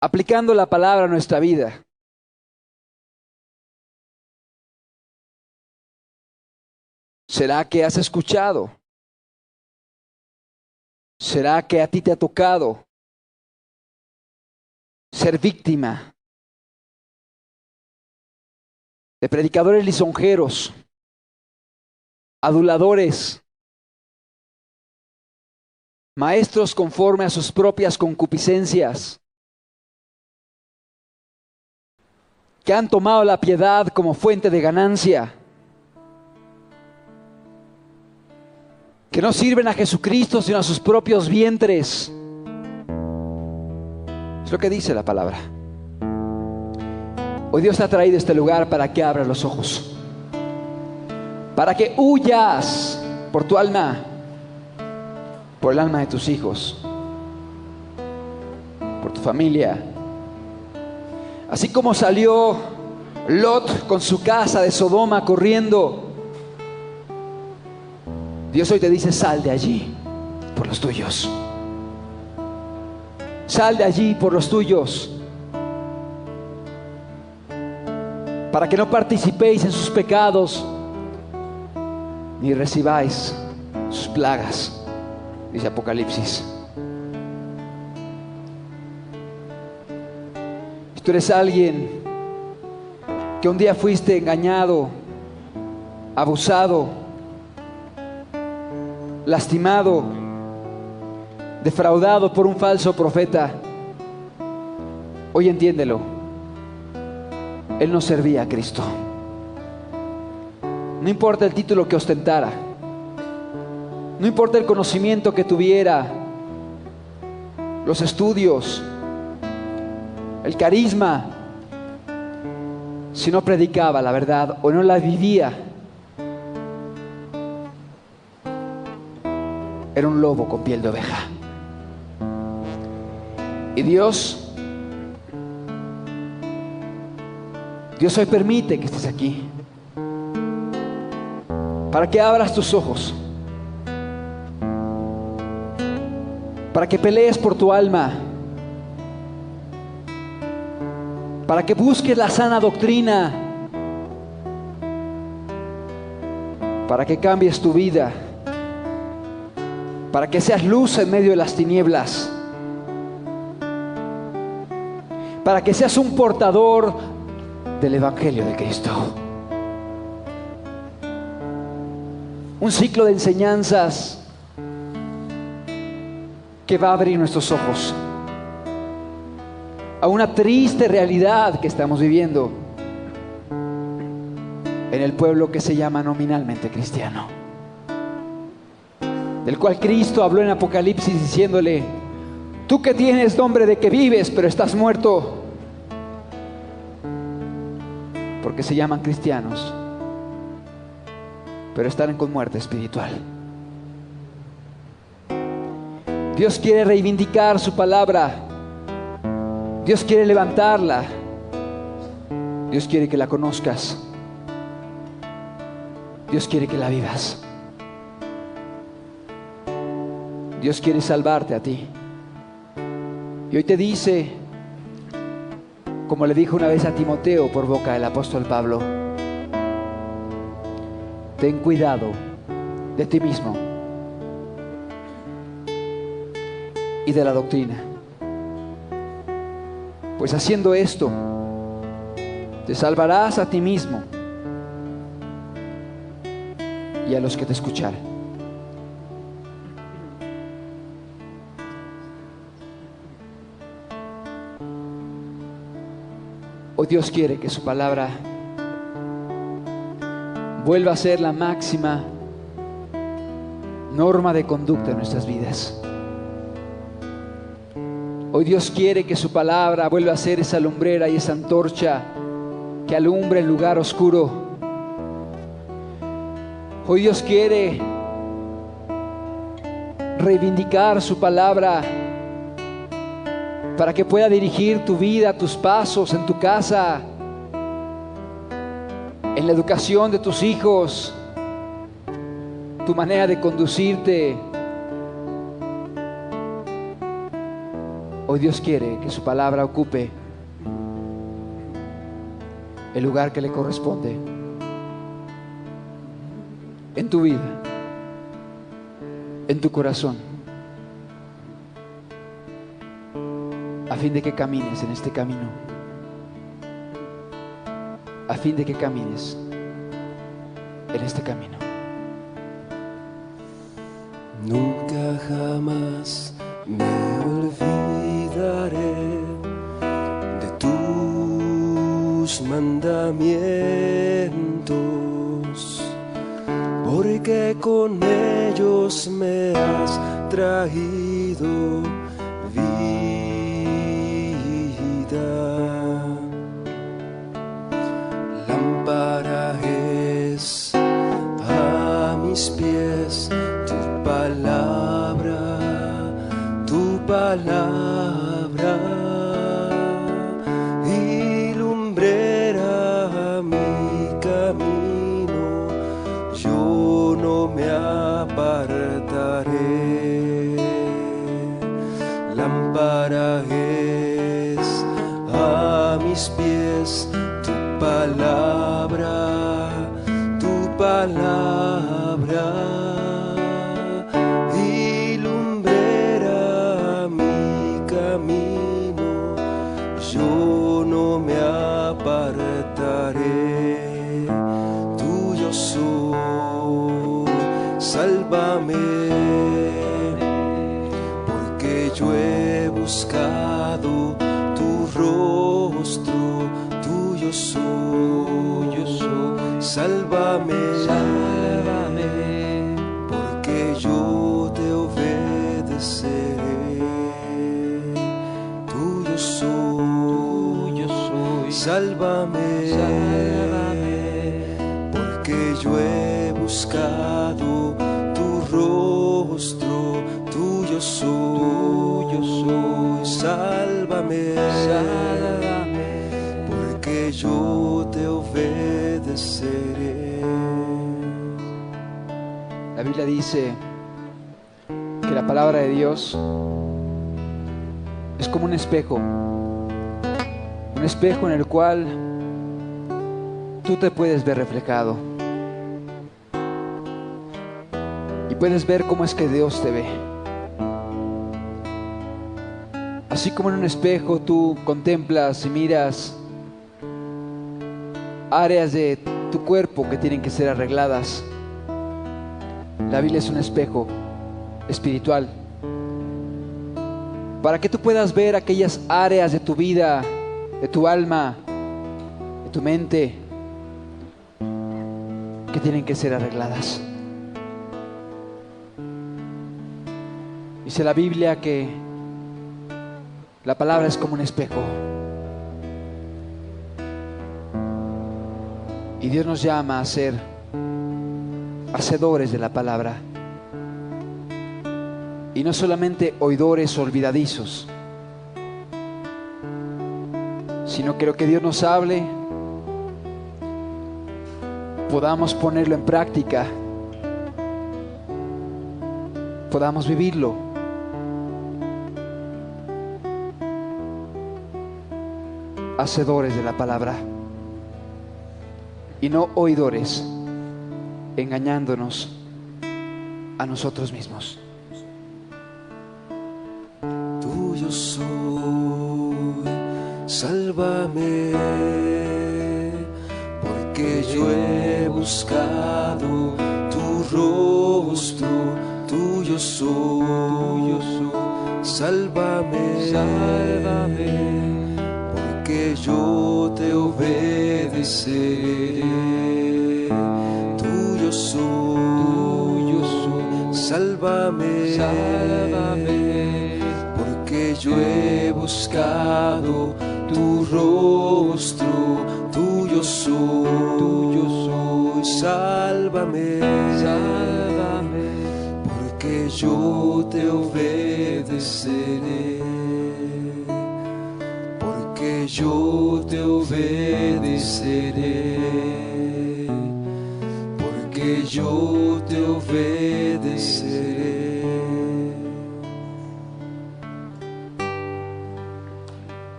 aplicando la palabra a nuestra vida. ¿Será que has escuchado? ¿Será que a ti te ha tocado ser víctima de predicadores lisonjeros, aduladores, maestros conforme a sus propias concupiscencias, que han tomado la piedad como fuente de ganancia, que no sirven a Jesucristo sino a sus propios vientres? Es lo que dice la palabra. Hoy Dios te ha traído a este lugar para que abras los ojos, para que huyas por tu alma, por el alma de tus hijos, por tu familia. Así como salió Lot con su casa de Sodoma corriendo, Dios hoy te dice: sal de allí por los tuyos. Sal de allí por los tuyos, para que no participéis en sus pecados, ni recibáis sus plagas, dice Apocalipsis. Si tú eres alguien que un día fuiste engañado, abusado, lastimado, defraudado por un falso profeta, hoy entiéndelo: él no servía a Cristo. No importa el título que ostentara, no importa el conocimiento que tuviera, los estudios, el carisma, si no predicaba la verdad o no la vivía, era un lobo con piel de oveja. Y Dios hoy permite que estés aquí, para que abras tus ojos, para que pelees por tu alma, para que busques la sana doctrina, para que cambies tu vida, para que seas luz en medio de las tinieblas, para que seas un portador del Evangelio de Cristo. Un ciclo de enseñanzas que va a abrir nuestros ojos a una triste realidad que estamos viviendo en el pueblo que se llama nominalmente cristiano, del cual Cristo habló en Apocalipsis diciéndole: tú que tienes nombre de que vives, pero estás muerto, porque se llaman cristianos, pero están con muerte espiritual. Dios quiere reivindicar su palabra. Dios quiere levantarla. Dios quiere que la conozcas. Dios quiere que la vivas. Dios quiere salvarte a ti. Y hoy te dice, como le dijo una vez a Timoteo por boca del apóstol Pablo: ten cuidado de ti mismo y de la doctrina, pues haciendo esto te salvarás a ti mismo y a los que te escucharen. Hoy Dios quiere que su palabra vuelva a ser la máxima norma de conducta en nuestras vidas. Hoy Dios quiere que su palabra vuelva a ser esa lumbrera y esa antorcha que alumbra el lugar oscuro. Hoy Dios quiere reivindicar su palabra para que pueda dirigir tu vida, tus pasos en tu casa, en la educación de tus hijos, tu manera de conducirte. Hoy Dios quiere que su palabra ocupe el lugar que le corresponde en tu vida, en tu corazón, a fin de que camines en este camino, a fin de que camines en este camino. Nunca jamás me olvidaré de tus mandamientos, porque con ellos me has traído vida. mis pies tu palabra, tu palabra. Y lumbrera mi camino, yo no me apartaré. Tuyo soy, sálvame, porque yo he buscado tu rostro. Tuyo soy, sálvame, sálvame, porque yo te obedeceré. Tuyo soy, sálvame, sálvame, porque yo he buscado tu rostro. Tuyo soy, sálvame, sálvame, porque yo te obedeceré. La Biblia dice que la palabra de Dios es como un espejo en el cual tú te puedes ver reflejado y puedes ver cómo es que Dios te ve. Así como en un espejo tú contemplas y miras áreas de tu cuerpo que tienen que ser arregladas, la Biblia es un espejo espiritual para que tú puedas ver aquellas áreas de tu vida, de tu alma, de tu mente, que tienen que ser arregladas. Dice la Biblia que la palabra es como un espejo. Y Dios nos llama a ser hacedores de la palabra. Y no solamente oidores olvidadizos, sino que lo que Dios nos hable, podamos ponerlo en práctica, podamos vivirlo. Hacedores de la palabra y no oidores, engañándonos a nosotros mismos. Tuyo soy, sálvame, porque yo he buscado tu rostro. Tuyo soy, sálvame, sálvame, porque yo te obedeceré. Tuyo soy, sálvame, sálvame, porque yo he buscado tu rostro. Tuyo soy, sálvame, sálvame, porque yo te obedeceré. Porque yo te obedeceré, porque yo te obedeceré.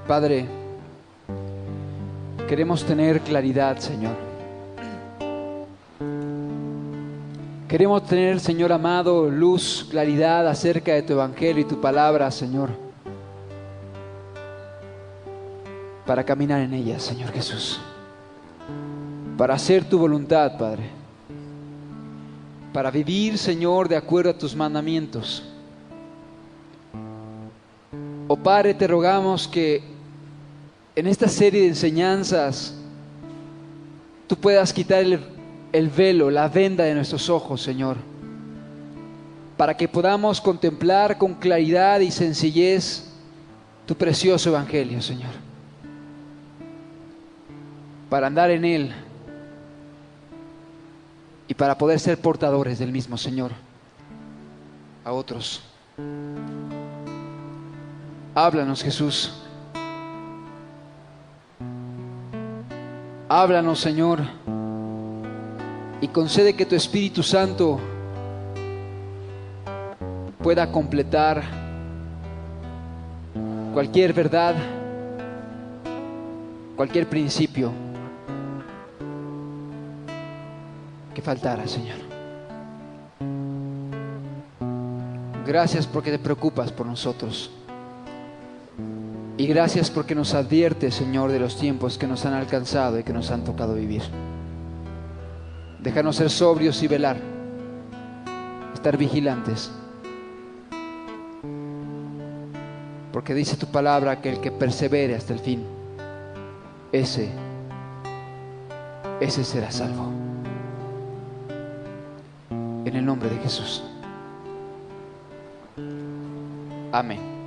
Padre, queremos tener claridad, Señor. Queremos tener, Señor amado, luz, claridad acerca de tu evangelio y tu palabra, Señor, para caminar en ella, Señor Jesús, para hacer tu voluntad, Padre, para vivir, Señor, de acuerdo a tus mandamientos. Oh Padre, te rogamos que en esta serie de enseñanzas tú puedas quitar el velo, la venda de nuestros ojos, Señor, para que podamos contemplar con claridad y sencillez tu precioso evangelio, Señor, para andar en él y para poder ser portadores del mismo, Señor, a otros. Háblanos, Jesús. Háblanos, Señor, y concede que tu Espíritu Santo pueda completar cualquier verdad cualquier principio que faltara, Señor. Gracias porque te preocupas por nosotros. Y gracias porque nos adviertes, Señor, de los tiempos que nos han alcanzado y que nos han tocado vivir. Déjanos ser sobrios y velar, estar vigilantes. Porque dice tu palabra que el que persevere hasta el fin, ese será salvo. En el nombre de Jesús. Amén.